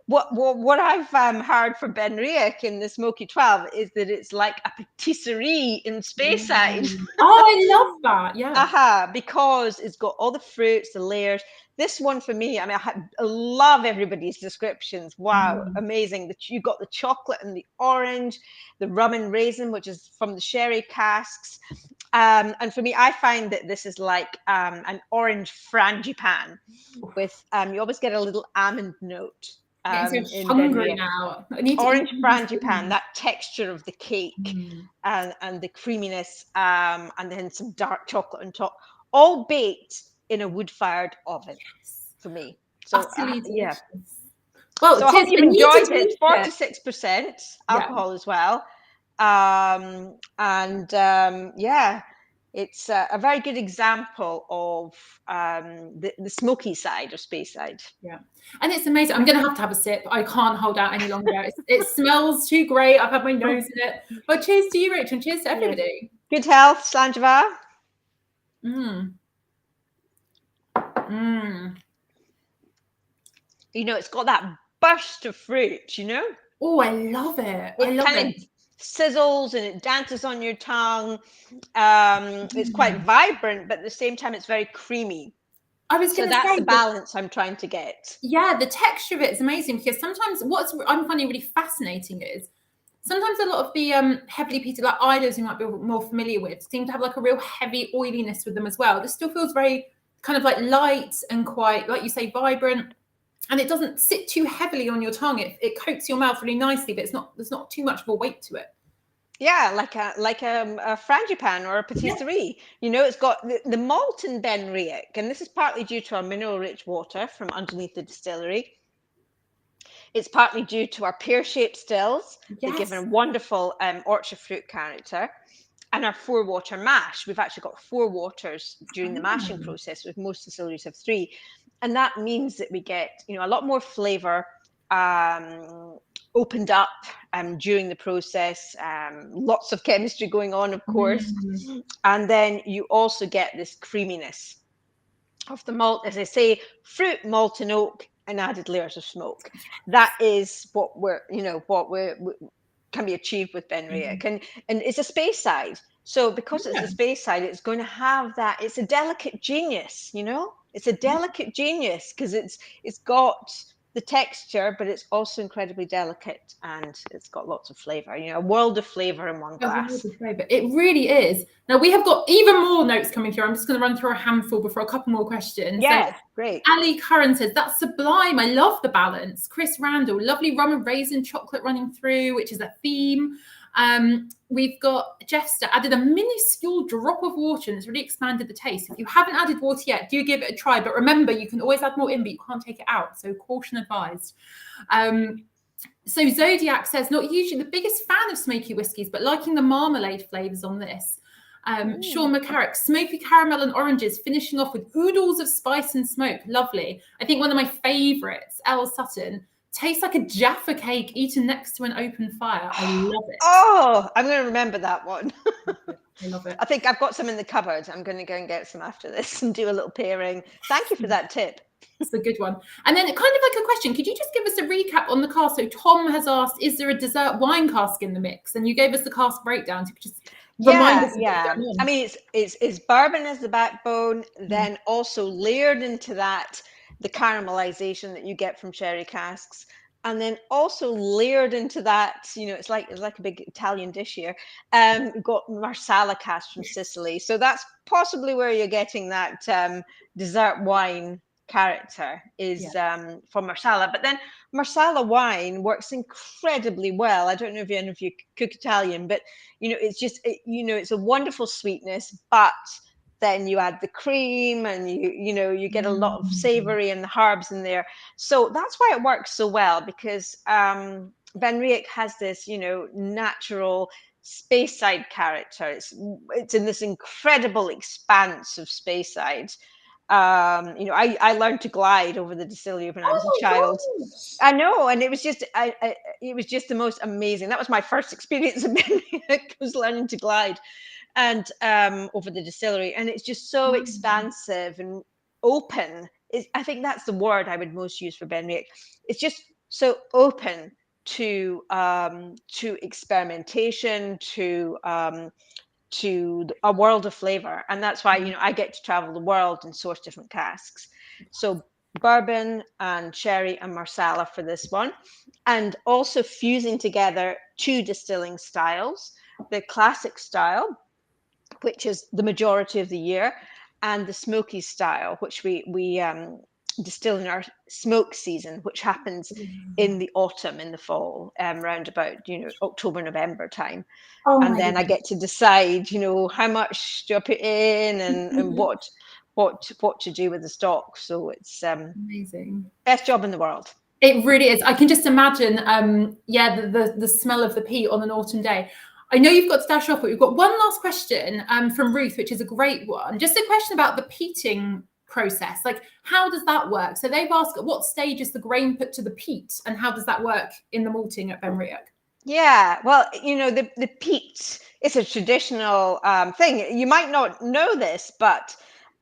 what I've heard from Benriach in the Smoky 12 is that it's like a patisserie in Speyside. Oh, I love that. Yeah. Because it's got all the fruits, the layers. This one for me, I mean, I love everybody's descriptions. Wow, amazing. That you got the chocolate and the orange, the rum and raisin, which is from the sherry casks. And for me, I find that this is like an orange frangipane with, you always get a little almond note. Getting so in hungry Benriach. now. I need to Orange eat frangipane, that texture of the cake and the creaminess, and then some dark chocolate on top, all baked in a wood-fired oven for me. So utterly yeah. delicious. Well, So I hope you've enjoyed it. It's 46% alcohol as well. Yeah, it's a very good example of the smoky side of Speyside. Yeah, and it's amazing. I'm going to have a sip. I can't hold out any longer. It smells too great. I've had my nose in it. But cheers to you, Rachel, and cheers to everybody. Good health, Slanjava. You know, it's got that burst of fruit, you know? Oh, I love it. I love it. It sizzles and it dances on your tongue. It's quite vibrant, but at the same time, it's very creamy. I was going to say, that's the balance I'm trying to get. Yeah, the texture of it is amazing because sometimes what I'm finding really fascinating is sometimes a lot of the heavily peated, like Idos you might be more familiar with, seem to have like a real heavy oiliness with them as well. This still feels very kind of like light and quite, like you say, vibrant. And it doesn't sit too heavily on your tongue. It coats your mouth really nicely, but there's not too much of a weight to it. Yeah, like a frangipane or a patisserie. Yeah. You know, it's got the malt in Benriach, and this is partly due to our mineral-rich water from underneath the distillery. It's partly due to our pear-shaped stills. They give a wonderful orchard fruit character. And our 4-water mash. We've actually got 4 waters during the mashing process, with most distilleries have 3. And that means that we get, you know, a lot more flavour opened up during the process. Lots of chemistry going on, of course. And then you also get this creaminess of the malt. As I say, fruit, malt and oak, and added layers of smoke. That is what can be achieved with Benriach. And it's a Speyside. So because it's a Speyside, it's going to have that. It's a delicate genius, you know? It's a delicate genius because it's got the texture, but it's also incredibly delicate and it's got lots of flavour. You know, a world of flavour in one glass. It really is. Now we have got even more notes coming through. I'm just going to run through a handful before a couple more questions. Yeah, so, great. Ali Curran says, that's sublime. I love the balance. Chris Randall, lovely rum and raisin chocolate running through, which is a theme. We've got Jester added a minuscule drop of water and it's really expanded the taste. If you haven't added water yet, do give it a try. But remember, you can always add more in, but you can't take it out. So caution advised. So Zodiac says, not usually the biggest fan of smoky whiskies, but liking the marmalade flavours on this. Sean McCarrick, smoky caramel and oranges, finishing off with oodles of spice and smoke. Lovely. I think one of my favourites, Elle Sutton, tastes like a Jaffa cake eaten next to an open fire. I love it. Oh, I'm going to remember that one. I love it. I think I've got some in the cupboard. I'm going to go and get some after this and do a little pairing. Thank you for that tip. That's a good one. And then kind of like a question, could you just give us a recap on the cask? So Tom has asked, is there a dessert wine cask in the mix? And you gave us the cask breakdown. So you could just remind us. Yeah. I mean, it's bourbon as the backbone, then also layered into that, the caramelization that you get from sherry casks. And then also layered into that, you know, it's like a big Italian dish here. We've got Marsala cask from Sicily. So that's possibly where you're getting that dessert wine character is from Marsala. But then Marsala wine works incredibly well. I don't know if any of you cook Italian, but, you know, it's just, it's a wonderful sweetness, but then you add the cream and you get a lot of savory and the herbs in there. So that's why it works so well, because Benriach has this, natural Speyside character. It's in this incredible expanse of Speyside. I learned to glide over the distillery when I was a child. Gosh. I know, and it was just the most amazing. That was my first experience of Benriach, was learning to glide. And over the distillery, and it's just so expansive and open. I think that's the word I would most use for Benriach. It's just so open to experimentation, to a world of flavor. And that's why, you know, I get to travel the world and source different casks. So bourbon and sherry and marsala for this one, and also fusing together two distilling styles, the classic style, which is the majority of the year, and the smoky style, which we distill in our smoke season, which happens in the autumn, in the fall, round about, you know, October, November time. Oh, and then I get to decide, you know, how much do I put in, and what to do with the stock. So it's amazing. Best job in the world. It really is. I can just imagine, the smell of the peat on an autumn day. I know you've got to dash off, but we've got one last question from Ruth, which is a great one. Just a question about the peating process. Like, how does that work? So they've asked, at what stage is the grain put to the peat, and how does that work in the malting at Benriach? Yeah, well, you know, the peat is a traditional thing. You might not know this, but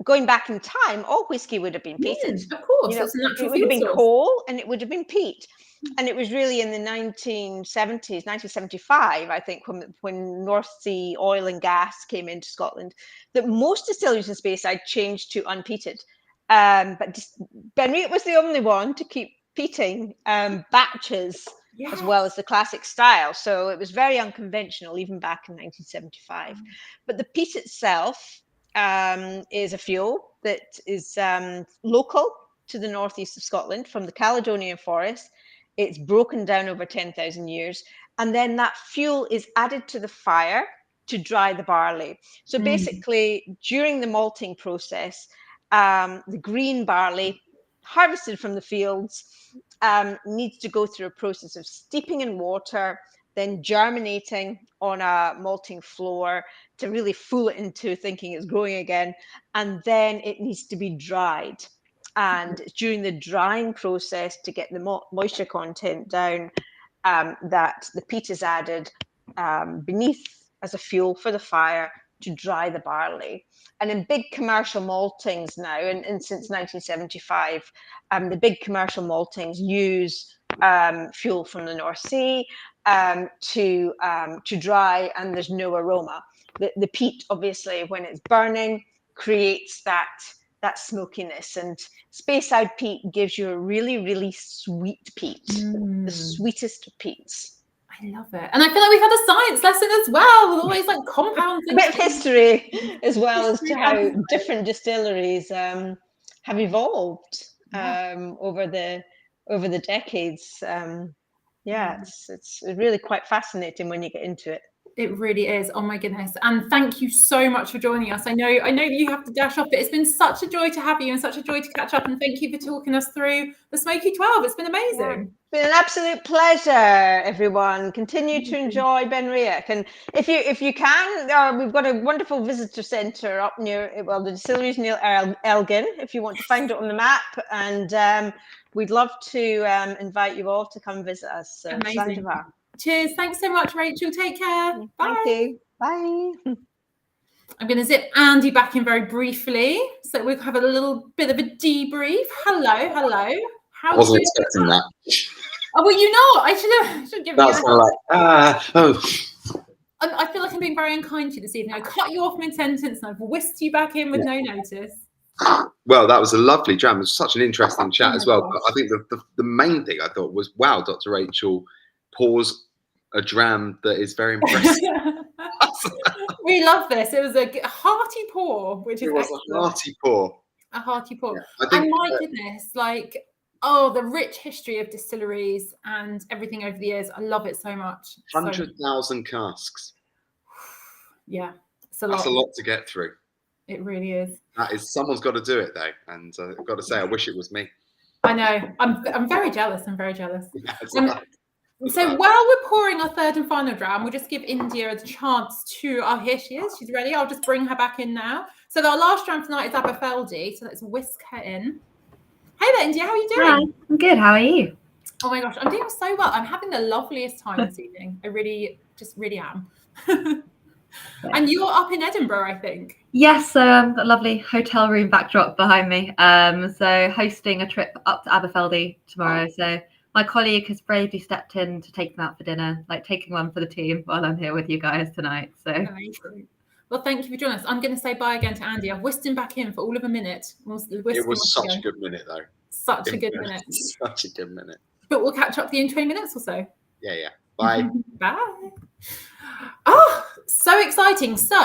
going back in time, all whiskey would have been peated. Of course, you know, it's a natural it would have been fuel source. coal and it would have been peat. And it was really in the 1970s, 1975, I think, when North Sea oil and gas came into Scotland, that most distilleries in Speyside changed to unpeated. But Benriach was the only one to keep peating batches, as well as the classic style. So it was very unconventional, even back in 1975. But the peat itself is a fuel that is local to the northeast of Scotland from the Caledonian forest. It's broken down over 10,000 years. And then that fuel is added to the fire to dry the barley. So basically, during the malting process, the green barley harvested from the fields needs to go through a process of steeping in water, then germinating on a malting floor to really fool it into thinking it's growing again. And then it needs to be dried. And during the drying process, to get the moisture content down, that the peat is added beneath as a fuel for the fire to dry the barley. And in big commercial maltings now, and since 1975, the big commercial maltings use fuel from the North Sea to dry, and there's no aroma. The peat, obviously, when it's burning, creates that smokiness. And Speyside peat gives you a really, really sweet peat, the sweetest of peats. I love it. And I feel like we've had a science lesson as well, with all these like compounds. A bit of history, as well as to how different distilleries have evolved over the decades. It's really quite fascinating when you get into it. It really is. Oh my goodness. And thank you so much for joining us. I know you have to dash off, but it's been such a joy to have you and such a joy to catch up. And thank you for talking us through the Smoky 12. It's been amazing. Yeah. It's been an absolute pleasure, everyone. Continue to enjoy Benriach. And if you can, we've got a wonderful visitor centre up near, well, the distillery's near Elgin, if you want to find it on the map. And we'd love to invite you all to come visit us. So amazing. Cheers. Thanks so much, Rachel. Take care. Bye. Thank you. Bye. I'm going to zip Andy back in very briefly. So we'll have a little bit of a debrief. Hello. I wasn't expecting that. Oh, well, you know, I should give That's you a I feel like I'm being very unkind to you this evening. I cut you off mid-sentence and I've whisked you back in with no notice. Well, that was a lovely dram. It was such an interesting chat as well. But I think the main thing I thought was, wow, Dr. Rachel pours a dram that is very impressive. We love this. It was a hearty pour, which is excellent. A hearty pour. A hearty pour. Yeah, And my goodness, like, the rich history of distilleries and everything over the years. I love it so much. 100,000 casks. Yeah, it's a lot. That's a lot to get through. It really is. Someone's got to do it though, and I've got to say, I wish it was me. I know. I'm very jealous. So while we're pouring our third and final dram, we'll just give India a chance to. Oh, here she is. She's ready. I'll just bring her back in now. So our last dram tonight is Aberfeldy. So let's whisk her in. Hey there, India. How are you doing? Hi, I'm good. How are you? Oh my gosh, I'm doing so well. I'm having the loveliest time this evening. I really am. And you're up in Edinburgh, I think. Yes, got a lovely hotel room backdrop behind me. So hosting a trip up to Aberfeldy tomorrow. So my colleague has bravely stepped in to take them out for dinner, like taking one for the team while I'm here with you guys tonight. So amazing. Well, thank you for joining us. I'm going to say bye again to Andy. I've whisked him back in for all of a minute. It was such a good minute, though. Such a good minute. Such a good minute. But we'll catch up with you in 20 minutes or so. Yeah. Bye. Bye. Oh, so exciting. So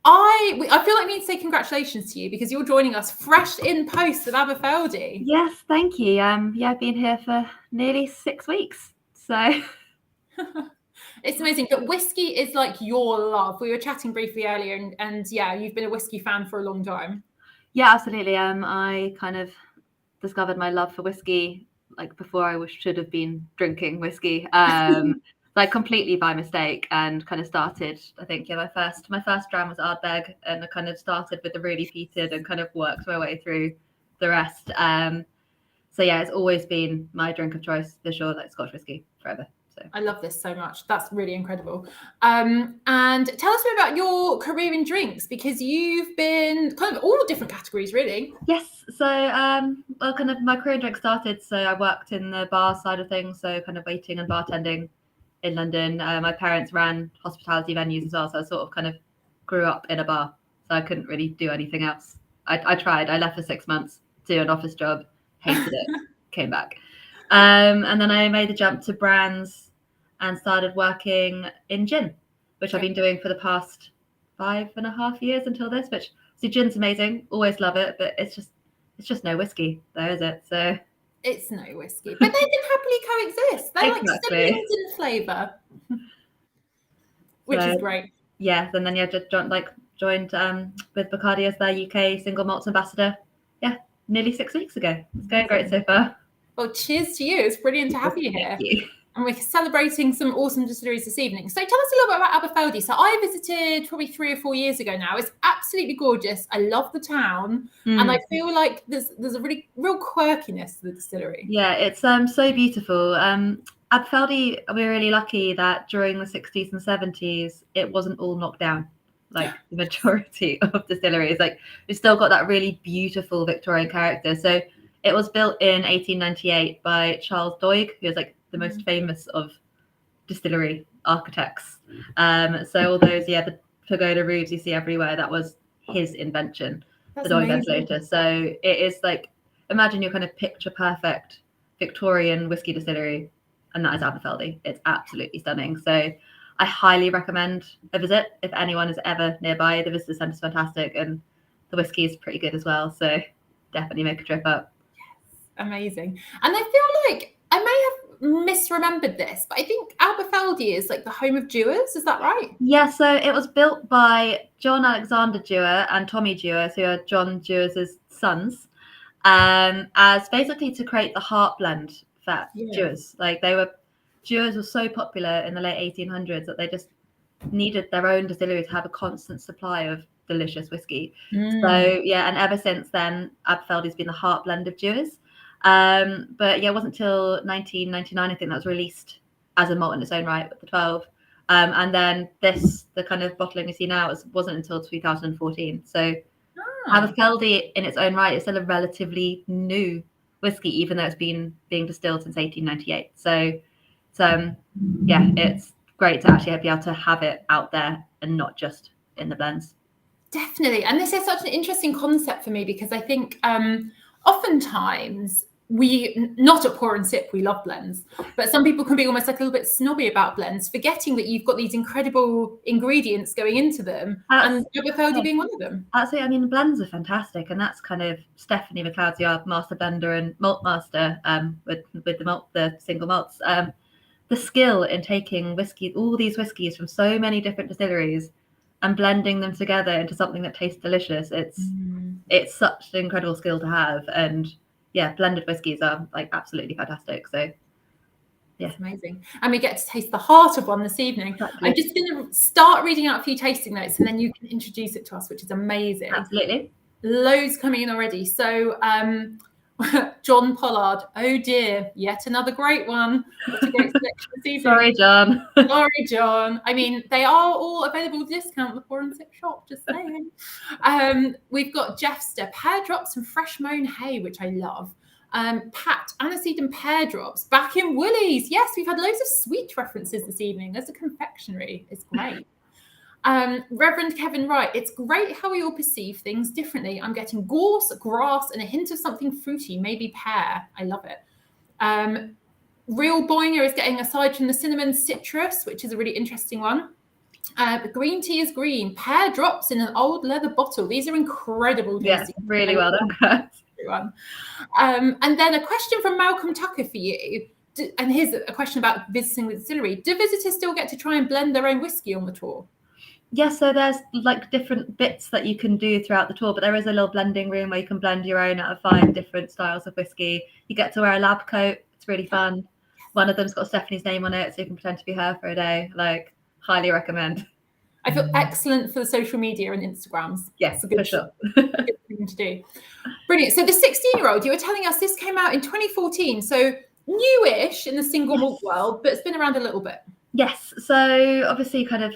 I feel like we need to say congratulations to you because you're joining us fresh in post at Aberfeldy. yes, thank you. I've been here for nearly 6 weeks. So it's amazing. But whiskey is like your love. We were chatting briefly earlier, and yeah, you've been a whiskey fan for a long time. Yeah, absolutely. I kind of discovered my love for whiskey like before I should have been drinking whiskey, like completely by mistake, and kind of started. I think my first dram was Ardbeg, and I kind of started with the really peated and kind of worked my way through the rest. So yeah, it's always been my drink of choice for sure, like Scotch whiskey forever. So I love this so much. That's really incredible. And tell us a bit about your career in drinks, because you've been kind of all different categories, really. Yes. So, well, kind of my career in drinks started. So I worked in the bar side of things, so kind of waiting and bartending in London. My parents ran hospitality venues as well, so I sort of kind of grew up in a bar. So I couldn't really do anything else. I tried. I left for 6 months to do an office job, hated it, came back. And then I made the jump to brands and started working in gin, which I've been doing for the past 5.5 years until this, which so gin's amazing. Always love it, but it's just no whiskey though, is it? So it's no whiskey, but they can happily coexist. They're exactly. Like siblings in flavour, which is great. Yeah, and then just joined with Bacardi as their UK single malt ambassador. Yeah, nearly 6 weeks ago. It's going great so far. Well, cheers to you. It's brilliant to have you here. Thank you. And we're celebrating some awesome distilleries this evening. So tell us a little bit about Aberfeldy. So I visited probably 3 or 4 years ago now. It's absolutely gorgeous. I love the town. And I feel like there's a really real quirkiness to the distillery. Yeah, it's so beautiful. Aberfeldy, we're really lucky that during the 60s and 70s, it wasn't all knocked down. Like the majority of distilleries, like we've still got that really beautiful Victorian character. So it was built in 1898 by Charles Doig, who is like the most famous of distillery architects. So all those, the pagoda roofs you see everywhere, that was his invention, the Doig ventilator. So it is like, imagine your kind of picture perfect Victorian whiskey distillery, and that is Aberfeldy. It's absolutely stunning. So I highly recommend a visit if anyone is ever nearby. The visitor centre is fantastic, and the whiskey is pretty good as well. So definitely make a trip up. Yes, amazing. And I feel like I may have misremembered this, but I think Aberfeldy is like the home of Dewars. Is that right? Yeah. So it was built by John Alexander Dewar and Tommy Dewar, who are John Dewar's sons, as basically to create the heart blend for Dewars. Like Dewars was so popular in the late 1800s that they just needed their own distillery to have a constant supply of delicious whiskey. So yeah, and ever since then, Aberfeldy's been the heart blend of Dewars. But yeah, it wasn't until 1999, I think, that was released as a malt in its own right with the 12. And then the kind of bottling we see now wasn't until 2014. So Aberfeldy in its own right is still a relatively new whiskey, even though it's been being distilled since 1898. So yeah, it's great to actually be able to have it out there and not just in the blends. Definitely. And this is such an interesting concept for me, because I think oftentimes not at Pour and Sip, we love blends, but some people can be almost like a little bit snobby about blends, forgetting that you've got these incredible ingredients going into them, and Aberfeldy being one of them. Absolutely. I mean, blends are fantastic, and that's kind of Stephanie McLeod's our master blender and malt master with the single malts. The skill in taking all these whiskies from so many different distilleries and blending them together into something that tastes delicious. It's such an incredible skill to have. And yeah, blended whiskies are like absolutely fantastic. So yeah, it's amazing. And we get to taste the heart of one this evening. Exactly. I'm just going to start reading out a few tasting notes, and then you can introduce it to us, which is amazing. Absolutely. Loads coming in already. So John Pollard, oh dear, yet another great one. What a great selection this evening. Sorry, John. Sorry, John. I mean, they are all available with discount at the Pour and Sip shop, just saying. We've got Jeffster, pear drops and fresh mown hay, which I love. Pat, aniseed and pear drops back in Woolies. Yes, we've had loads of sweet references this evening. There's a confectionery. It's great. Reverend Kevin Wright, it's great how we all perceive things differently. I'm getting gorse, grass, and a hint of something fruity, maybe pear. I love it. Real Boinger is getting, aside from the cinnamon, citrus, which is a really interesting one. Green tea is green. Pear drops in an old leather bottle. These are incredible. Yeah, really well done. And then a question from Malcolm Tucker for you. And here's a question about visiting the distillery. Do visitors still get to try and blend their own whiskey on the tour? Yeah, so there's like different bits that you can do throughout the tour, but there is a little blending room where you can blend your own out of 5 different styles of whiskey. You get to wear a lab coat. It's really fun. One of them's got Stephanie's name on it, so you can pretend to be her for a day. Like, highly recommend. I feel excellent for the social media and Instagrams. Yes, for sure. Good thing to do. Brilliant. So the 16-year-old, you were telling us this came out in 2014, so newish in the single malt world, but it's been around a little bit. Yes. So obviously kind of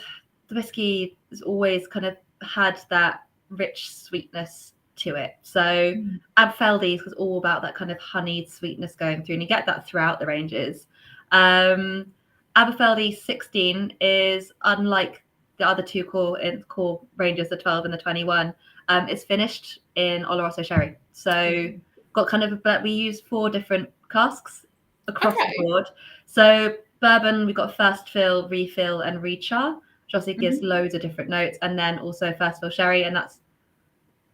the whiskey has always kind of had that rich sweetness to it. So Aberfeldy was all about that kind of honeyed sweetness going through, and you get that throughout the ranges. Aberfeldy 16 is unlike the other two core ranges, the 12 and the 21. It's finished in Oloroso sherry. So got kind of, but we use 4 different casks across the board. So bourbon, we've got first fill, refill, and rechar, which obviously gives loads of different notes, and then also first fill sherry, and that's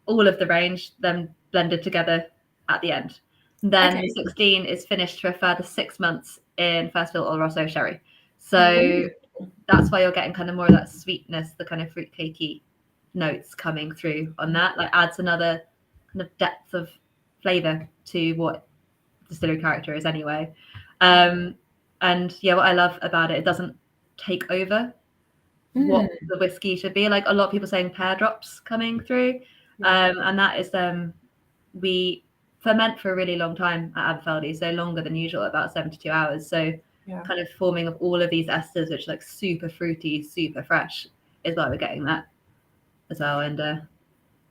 all of the range, then blended together at the end. And then the 16 is finished for a further 6 months in first fill Oloroso sherry. So that's why you're getting kind of more of that sweetness, the kind of fruit cakey notes coming through on that. Like adds another kind of depth of flavour to what distillery character is anyway. And yeah, what I love about it, it doesn't take over what the whiskey should be. Like a lot of people saying pear drops coming through. And that is we ferment for a really long time at Aberfeldy, so longer than usual, about 72 hours. So kind of forming of all of these esters, which are like super fruity, super fresh, is why we're getting that as well. And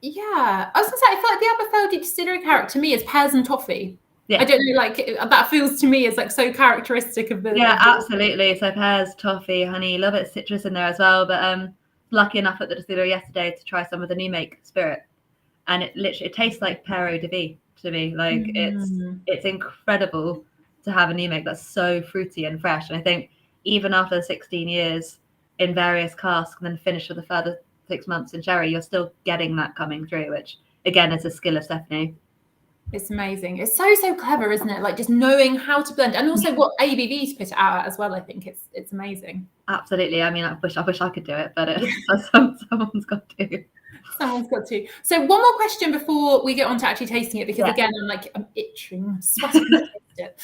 yeah, I was gonna say, I feel like the Aberfeldy distillery character to me is pears and toffee. Yeah. I don't know, like that feels to me as like so characteristic of the. Yeah, absolutely. So pears, toffee, honey, a little bit of citrus in there as well. But lucky enough at the distillery yesterday to try some of the new make spirit, and it tastes like pear eau de vie to me. Like it's incredible to have a new make that's so fruity and fresh. And I think even after the 16 years in various casks and then finished with a further 6 months in sherry, you're still getting that coming through, which again is a skill of Stephanie. It's amazing. It's so clever, isn't it? Like just knowing how to blend, and also what ABV to put it out at as well. I think it's amazing. Absolutely. I mean, I wish I could do it, but someone's got to. Someone's got to. So one more question before we get on to actually tasting it, because again, I'm itching, sweating to taste it.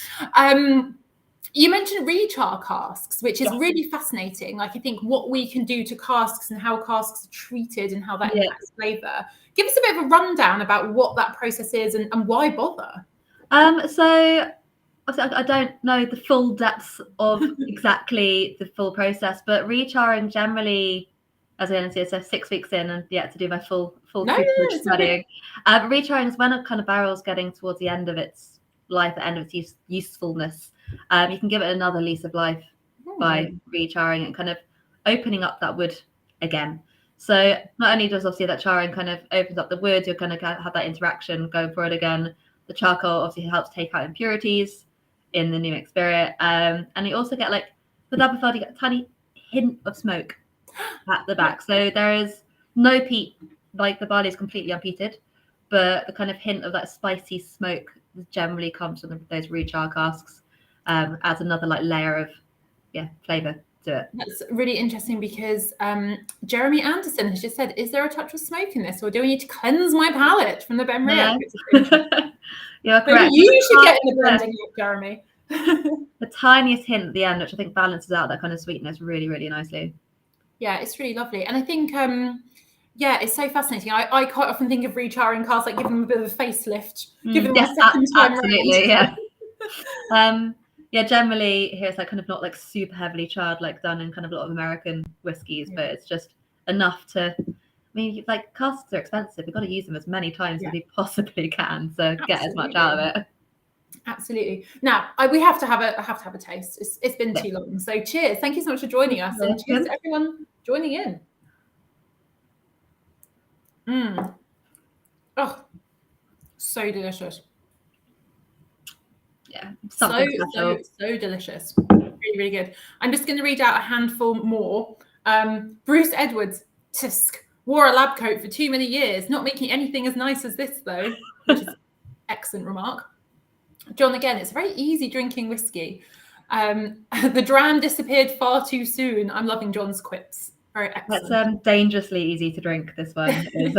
You mentioned rechar casks, which is really fascinating. Like I think what we can do to casks and how casks are treated and how that impacts flavour. Give us a bit of a rundown about what that process is and why bother. So I don't know the full depths of exactly the full process, but recharring generally, as I see, so 6 weeks in and yet to do my full studying. Recharring is when a kind of barrel's getting towards the end of its life, the end of its usefulness. You can give it another lease of life by recharring and kind of opening up that wood again. So not only does obviously that charring kind of opens up the wood, you're going to have that interaction going for it again. The charcoal obviously helps take out impurities in the new spirit. And you also get, like, with Aberfeldy, you get a tiny hint of smoke at the back. So there is no peat, like the barley is completely unpeated, but the kind of hint of that spicy smoke generally comes from those rechar casks, adds another like layer of flavour to it. That's really interesting because Jeremy Anderson has just said, is there a touch of smoke in this, or do we need to cleanse my palate from the Benriach? You're correct. You should get in the blending, Jeremy. The tiniest hint at the end, which I think balances out that kind of sweetness really, really nicely. Yeah, it's really lovely. And I think, it's so fascinating. I quite often think of recharring casks, like giving them a bit of a facelift, giving them a second time absolutely, around. Generally here it's like kind of not like super heavily charred like done in kind of a lot of American whiskies, but it's just enough to, I mean, like casks are expensive. We've got to use them as many times as we possibly can, so get as much out of it. Absolutely. Now we have to have a taste. It's been too long. So cheers. Thank you so much for joining us, and cheers to everyone joining in. Oh, so delicious. Yeah, So delicious. Really, really good. I'm just going to read out a handful more. Bruce Edwards, tisk, wore a lab coat for too many years, not making anything as nice as this though, which is excellent remark. John, again, it's very easy drinking whiskey. The dram disappeared far too soon. I'm loving John's quips. Very excellent. That's dangerously easy to drink, this one is.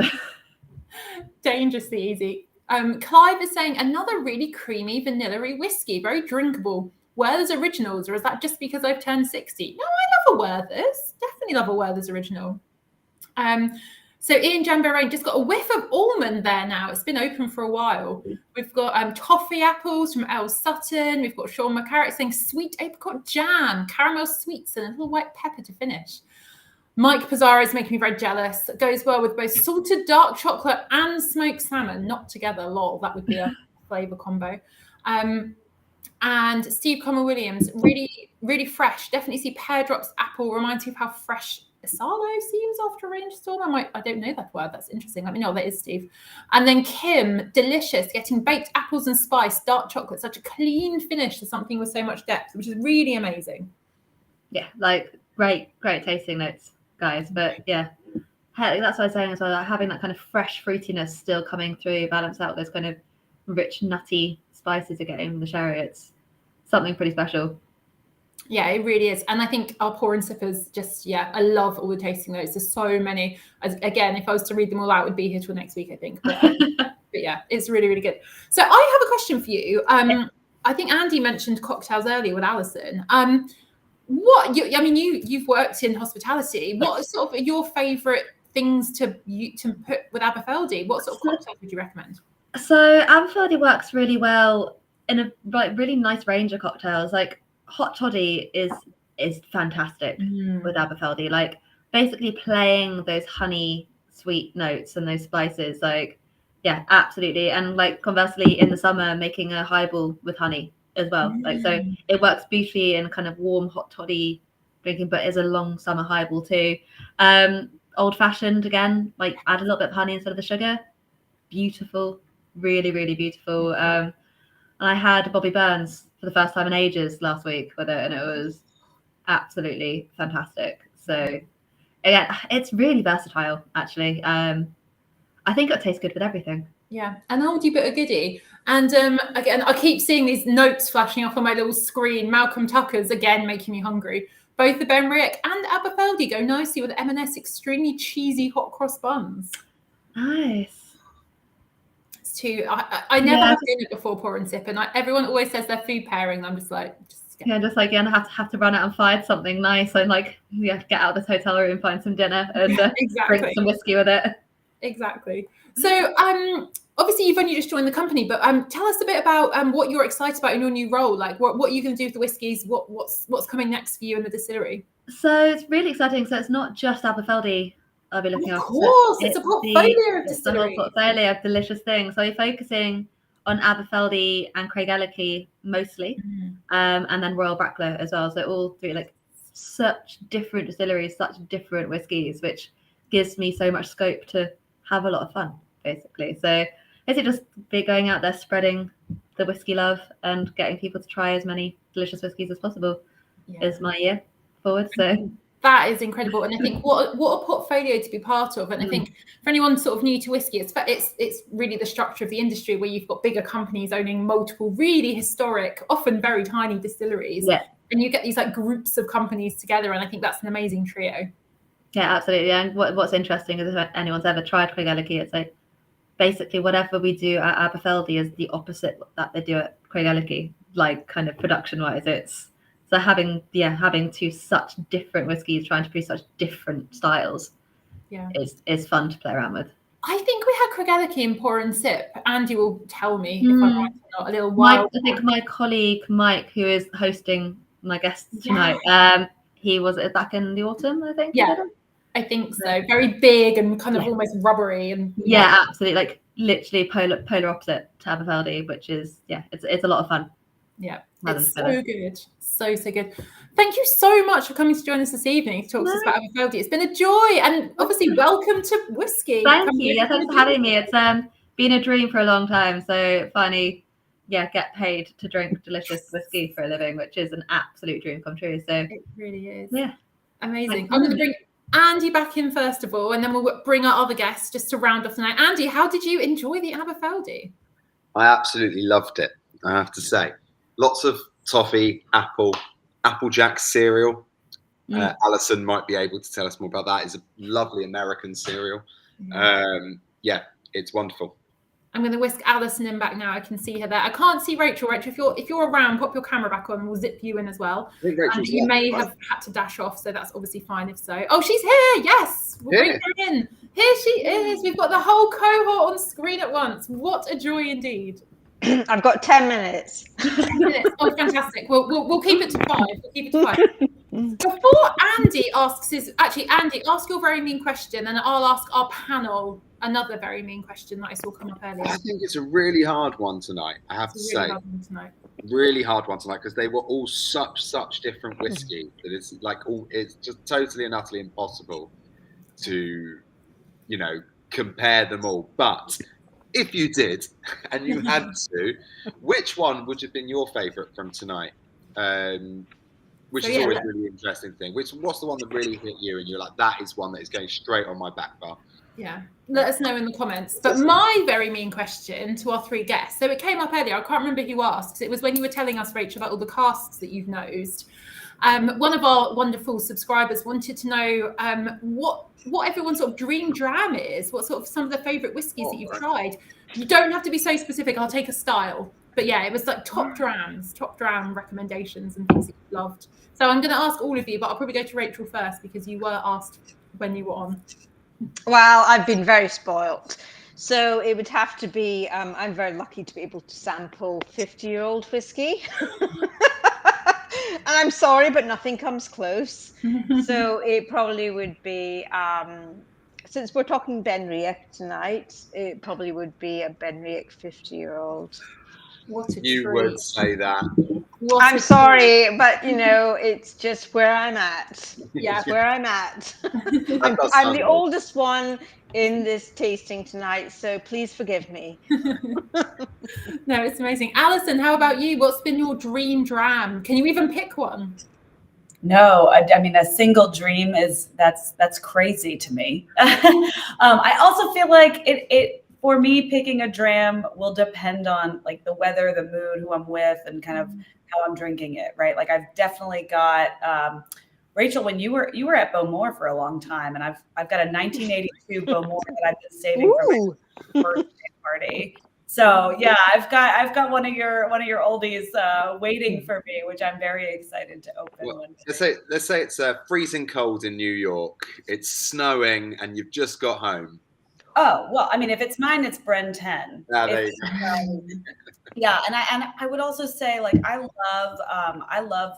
Dangerously easy. Clive is saying another really creamy vanilla-y whiskey, very drinkable. Werther's Originals, or is that just because I've turned 60? No, I love a Werther's. Definitely love a Werther's Original. So Ian Jambo-Rain just got a whiff of almond there now. It's been open for a while. We've got toffee apples from El Sutton. We've got Sean McCarrick saying sweet apricot jam, caramel sweets, and a little white pepper to finish. Mike Pizarro is making me very jealous. It goes well with both salted dark chocolate and smoked salmon, not together. Lol, that would be a flavour combo. And Steve Comer Williams, really, really fresh. Definitely see pear drops, apple. Reminds me of how fresh Asalo seems after a rainstorm. I don't know that word. That's interesting. Let me know. That is Steve. And then Kim, delicious. Getting baked apples and spice, dark chocolate. Such a clean finish to something with so much depth, which is really amazing. Yeah, like great tasting notes, guys. But yeah, that's what I was saying as well. Like having that kind of fresh fruitiness still coming through, balance out those kind of rich, nutty spices you're getting from the sherry. It's something pretty special. Yeah, it really is. And I think our pour and sippers just, I love all the tasting notes. There's so many. Again, if I was to read them all out, we'd be here till next week, I think. But yeah, it's really, really good. So I have a question for you. I think Andy mentioned cocktails earlier with Allison. You've worked in hospitality. What are sort of your favourite things to put with Aberfeldy? What sort of cocktails would you recommend? So Aberfeldy works really well in a really nice range of cocktails. Like hot toddy is fantastic with Aberfeldy. Like basically playing those honey sweet notes and those spices. Like yeah, absolutely. And like conversely, in the summer, making a highball with honey as well. Like so, it works beautifully in kind of warm hot toddy drinking, but is a long summer highball too. Old fashioned again, like add a little bit of honey instead of the sugar. Beautiful, really, really beautiful. And I had Bobby Burns for the first time in ages last week with it, and it was absolutely fantastic. So again, it's really versatile actually. I think it'll taste good with everything. Yeah, an oldie but a goodie. And again, I keep seeing these notes flashing up on my little screen. Malcolm Tucker's again making me hungry. Both the Benriach and Aberfeldy go nicely with M&S extremely cheesy hot cross buns. Nice. I never have seen it before pour and sip, and everyone always says their food pairing. I'm just like, I have to run out and find something nice and get out of this hotel room and find some dinner and drink some whiskey with it. Exactly. So obviously you've only just joined the company, but tell us a bit about what you're excited about in your new role. Like what are you going to do with the whiskies? What's coming next for you in the distillery? So it's really exciting. So it's not just Aberfeldy I'll be looking after. Of course, it's a portfolio of distilleries. It's a whole portfolio of delicious things. So we're focusing on Aberfeldy and Craigellachie mostly, and then Royal Brackla as well. So all three, like such different distilleries, such different whiskies, which gives me so much scope to have a lot of fun, basically. So is it just be going out there spreading the whiskey love and getting people to try as many delicious whiskies as possible is my year forward. So that is incredible, and I think what a portfolio to be part of. And I think for anyone sort of new to whiskey, it's really the structure of the industry where you've got bigger companies owning multiple really historic, often very tiny distilleries, and you get these like groups of companies together, and I think that's an amazing trio. Yeah, absolutely. And what's interesting is if anyone's ever tried Craigellachie, it's like basically whatever we do at Aberfeldy is the opposite that they do at Craigellachie, like kind of production wise. It's so having two such different whiskies trying to produce such different styles is fun to play around with. I think we had Craigellachie in pour and sip. Andy will tell me if I'm right or not. A little while. I think my colleague Mike, who is hosting my guests tonight, he was back in the autumn, I think. Yeah, I think so. Very big and kind of almost rubbery, and absolutely. Like literally polar opposite to Aberfeldy, which is it's a lot of fun. Yeah, it's so good. So good. Thank you so much for coming to join us this evening to talk to us about Aberfeldy. It's been a joy, and obviously welcome to Whisky. Thank you. Yeah, thanks for having me. It's been a dream for a long time. So finally, get paid to drink delicious whiskey for a living, which is an absolute dream come true. So it really is. Yeah, amazing. I'm going to bring Andy back in first of all, and then we'll bring our other guests just to round off the night. Andy, how did you enjoy the Aberfeldy? I absolutely loved it, I have to say. Lots of toffee, Applejack cereal. Allison might be able to tell us more about that. It's a lovely American cereal. It's wonderful. I'm going to whisk Allison in back now. I can see her there. I can't see Rachel. Rachel, if you're around, pop your camera back on. We'll zip you in as well. And you may have had to dash off, so that's obviously fine if so. Oh, she's here. Yes. We'll bring her in. Here she is. We've got the whole cohort on screen at once. What a joy indeed. I've got 10 minutes. 10 minutes. Oh, fantastic. We'll keep it to 5. We'll keep it to 5. Before Andy asks Andy, ask your very mean question, and I'll ask our panel another very mean question that I saw come up earlier. I think it's a really hard one tonight, I have to say. Really hard one tonight, because they were all such different whiskey that it's just totally and utterly impossible to, compare them all. But if you did, and you had to, which one would have been your favourite from tonight? Which is always a really interesting thing. What's the one that really hit you and you're like, that is one that is going straight on my back bar? Yeah, let us know in the comments. But my very mean question to our 3 guests, so it came up earlier, I can't remember who asked. It was when you were telling us, Rachel, about all the casks that you've nosed. One of our wonderful subscribers wanted to know what everyone's sort of dream dram is, what sort of some of the favourite whiskies that you've tried. You don't have to be so specific, I'll take a style. But yeah, it was like top dram recommendations and things that you loved. So I'm going to ask all of you, but I'll probably go to Rachel first because you were asked when you were on. Well, I've been very spoilt. So it would have to be, I'm very lucky to be able to sample 50-year-old whiskey. And I'm sorry, but nothing comes close. So it probably would be, since we're talking Benriach tonight, it probably would be a Benriach 50-year-old. What a you treat. Would say that. I'm sorry, but it's just where I'm at. Yeah, it's where I'm at. I'm the oldest one in this tasting tonight, so please forgive me. No, it's amazing. Allison, how about you? What's been your dream dram? Can you even pick one? No, I mean, a single dream that's crazy to me. I also feel like it for me, picking a dram will depend on like the weather, the mood, who I'm with, and kind of how I'm drinking it, right? Like I've definitely got Rachel, when you were at Bowmore for a long time, and I've got a 1982 Bowmore that I've been saving for my birthday party. So yeah, I've got one of your oldies waiting for me, which I'm very excited to open. Well, let's say it's freezing cold in New York. It's snowing, and you've just got home. Oh, well, I mean, if it's mine, it's Brenne 10. Yeah, and I would also say, like, I love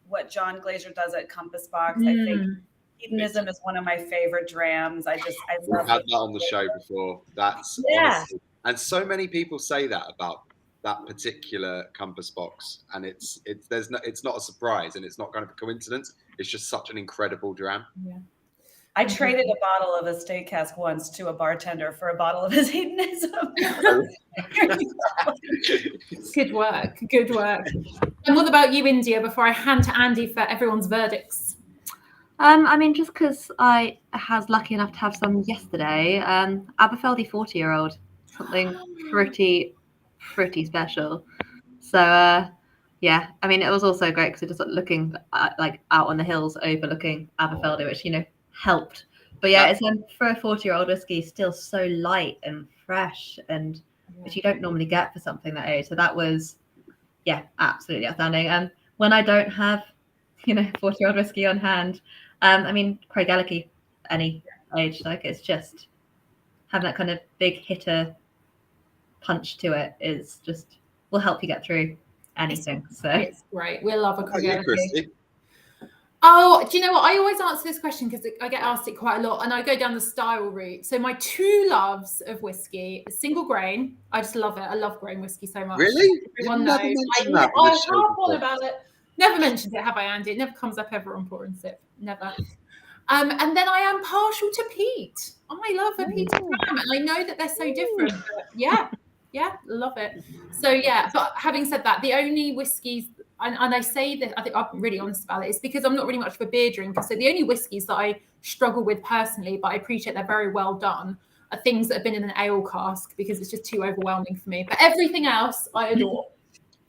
what John Glaser does at Compass Box. I think hedonism is one of my favorite drams. I love We've had that on the show before. That's honestly, and so many people say that about that particular Compass Box, and it's not a surprise, and it's not kind of a coincidence. It's just such an incredible dram. Yeah. I traded a bottle of a steak cask once to a bartender for a bottle of his hedonism. Good work. And what about you, India, before I hand to Andy for everyone's verdicts? I mean, just because I was lucky enough to have some yesterday, Aberfeldy 40-year-old, something pretty special. So, yeah, I mean, it was also great because it was looking like out on the hills overlooking Aberfeldy, which, helped. But yeah, it's for a 40-year-old whiskey, still so light and fresh, and which you don't normally get for something that age. So that was, absolutely outstanding. And when I don't have, 40-year-old whiskey on hand, I mean, Craigellachie, any age, like it's just having that kind of big hitter punch to it is just will help you get through anything. So it's great. We love a Craigellachie. Oh, do you know what? I always answer this question because I get asked it quite a lot, and I go down the style route. So my two loves of whiskey, single grain. I just love it. I love grain whiskey so much. Really? Everyone You've never knows. mentioned that on I this show harp on before. about it. Never mentioned it, have I, Andy? It never comes up ever on Pour and Sip. Never. And then I am partial to peat. I love a peated ram, and I know that they're so different. But yeah, love it. So yeah, but having said that, the only whiskies, and I say that, I think I'm really honest about it, it's because I'm not really much of a beer drinker. So the only whiskies that I struggle with personally, but I appreciate they're very well done, are things that have been in an ale cask, because it's just too overwhelming for me. But everything else I adore.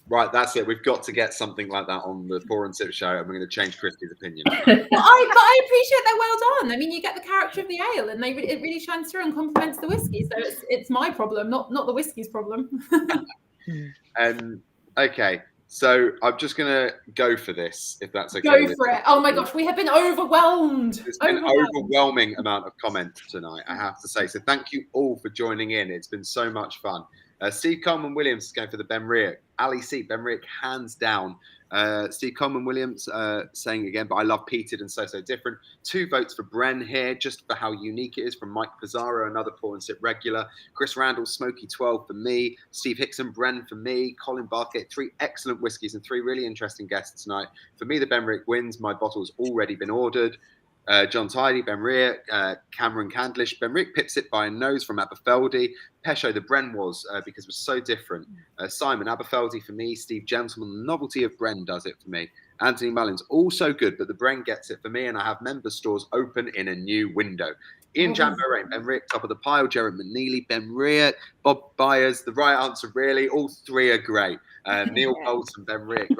Right, that's it. We've got to get something like that on the Pour and Sip show, and we're going to change Christy's opinion. But I appreciate they're well done. I mean, you get the character of the ale, and it really shines through and complements the whiskey. So it's my problem, not the whiskey's problem. Okay, so I'm just going to go for this, if that's okay. Go for it. Oh my gosh, we have been overwhelmed. It's been an overwhelming amount of comments tonight, I have to say. So thank you all for joining in. It's been so much fun. Steve Coleman Williams is going for the Benriach. Ali C, Benriach hands down. Steve Coleman Williams saying again, but I love peated and so different. 2 votes for Brenne here, just for how unique it is, from Mike Pizarro, another Pour and Sip regular. Chris Randall, Smoky 12 for me. Steve Hickson, Brenne for me. Colin Barkett, 3 excellent whiskies and 3 really interesting guests tonight. For me, the Benriach wins. My bottle's already been ordered. John Tidy, Benriach, Cameron Candlish. Benriach pips it by a nose from Aberfeldy. Pesho, the Brenne was, because it was so different. Simon, Aberfeldy for me. Steve Gentleman, the novelty of Brenne does it for me. Anthony Mullins, also good, but the Brenne gets it for me, and I have member stores open in a new window. Ian Jambo-Rain, Benriach, top of the pile. Jared McNeely, Benriach. Bob Byers, the right answer, really. All 3 are great. Neil Bolton, Benriach.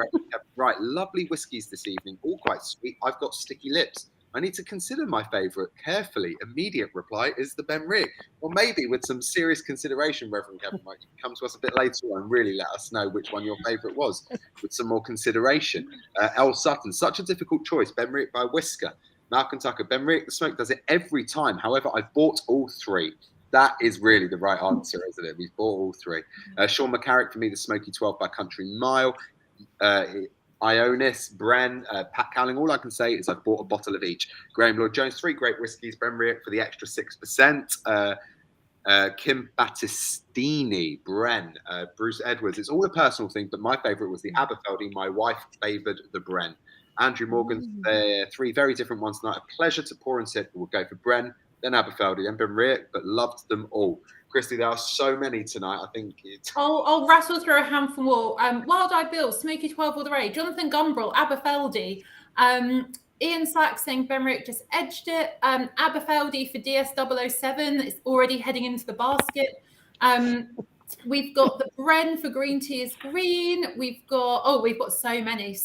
Right, lovely whiskies this evening, all quite sweet. I've got sticky lips. I need to consider my favourite carefully. Immediate reply is the Benriach. Or maybe with some serious consideration, Reverend Kevin might come to us a bit later on and really let us know which one your favourite was, with some more consideration. L. Sutton, such a difficult choice. Benriach by Whisker. Malcolm Tucker, Benriach, the smoke does it every time. However, I bought all 3. That is really the right answer, isn't it? We've bought all 3. Sean McCarrick, for me, the Smoky 12 by Country Mile. Ionis, Brenne, Pat Cowling. All I can say is I've bought a bottle of each. Graham Lloyd Jones, 3 great whiskies. Benriach for the extra 6%. Kim Battistini, Brenne, Bruce Edwards. It's all a personal thing, but my favourite was the Aberfeldy. My wife favoured the Brenne. Andrew Morgan, 3 very different ones tonight. A pleasure to Pour and Sip. We'll go for Brenne, then Aberfeldy, then Benriach, but loved them all. Christy, there are so many tonight. I think it's... I'll rattle through a handful more. Wild Eye Bill, Smoky 12 all the way. Jonathan Gumbrell, Aberfeldy. Ian Slack saying Benriach just edged it. Aberfeldy for DS007. It's already heading into the basket. We've got the Brenne for green tea is green. We've got so many.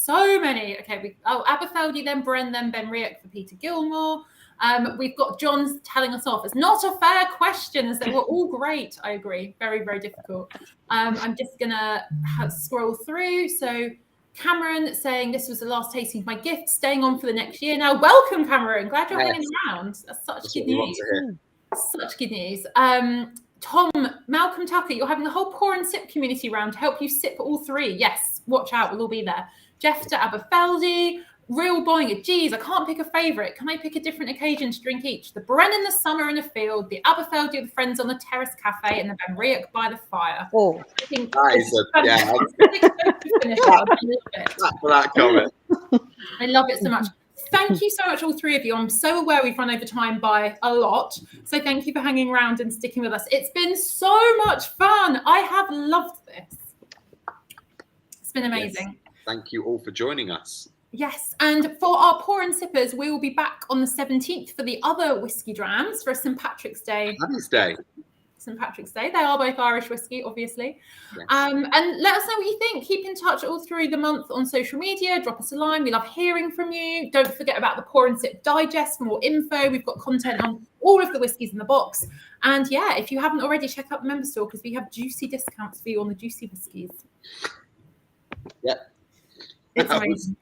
Okay, Aberfeldy, then Brenne, then Benriach for Peter Gilmore. We've got John's telling us off. It's not a fair question, as they were all great. I agree. Very, very difficult. I'm just going to scroll through. So Cameron saying this was the last tasting of my gift, staying on for the next year. Now, welcome, Cameron. Glad you're hanging around. That's such good news. Such good news. Tom, Malcolm Tucker, you're having the whole Pour and Sip community round to help you sip all 3. Yes, watch out. We'll all be there. Jeff to Aberfeldy. Real Boinger, geez, I can't pick a favourite. Can I pick a different occasion to drink each? The Brenne in the summer in a field, the Aberfeldy with friends on the terrace cafe, and the Benriach by the fire. Oh, I think that is for that comment. I love it so much. Thank you so much, all 3 of you. I'm so aware we've run over time by a lot. So thank you for hanging around and sticking with us. It's been so much fun. I have loved this. It's been amazing. Yes. Thank you all for joining us. Yes, and for our Pour and Sippers, we will be back on the 17th for the other whiskey drams for St. Patrick's Day. St. Patrick's Day. They are both Irish whiskey, obviously. Yes. And let us know what you think. Keep in touch all through the month on social media. Drop us a line. We love hearing from you. Don't forget about the Pour and Sip Digest for more info. We've got content on all of the whiskies in the box. And yeah, if you haven't already, check out the member store because we have juicy discounts for you on the juicy whiskies. Yep. It's amazing.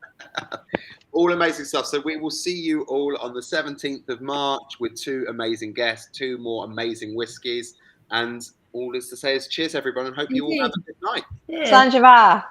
All amazing stuff. So we will see you all on the 17th of March with 2 amazing guests, 2 more amazing whiskies. And all is to say is cheers, everyone, and hope you all have a good night. Slàinte mhath.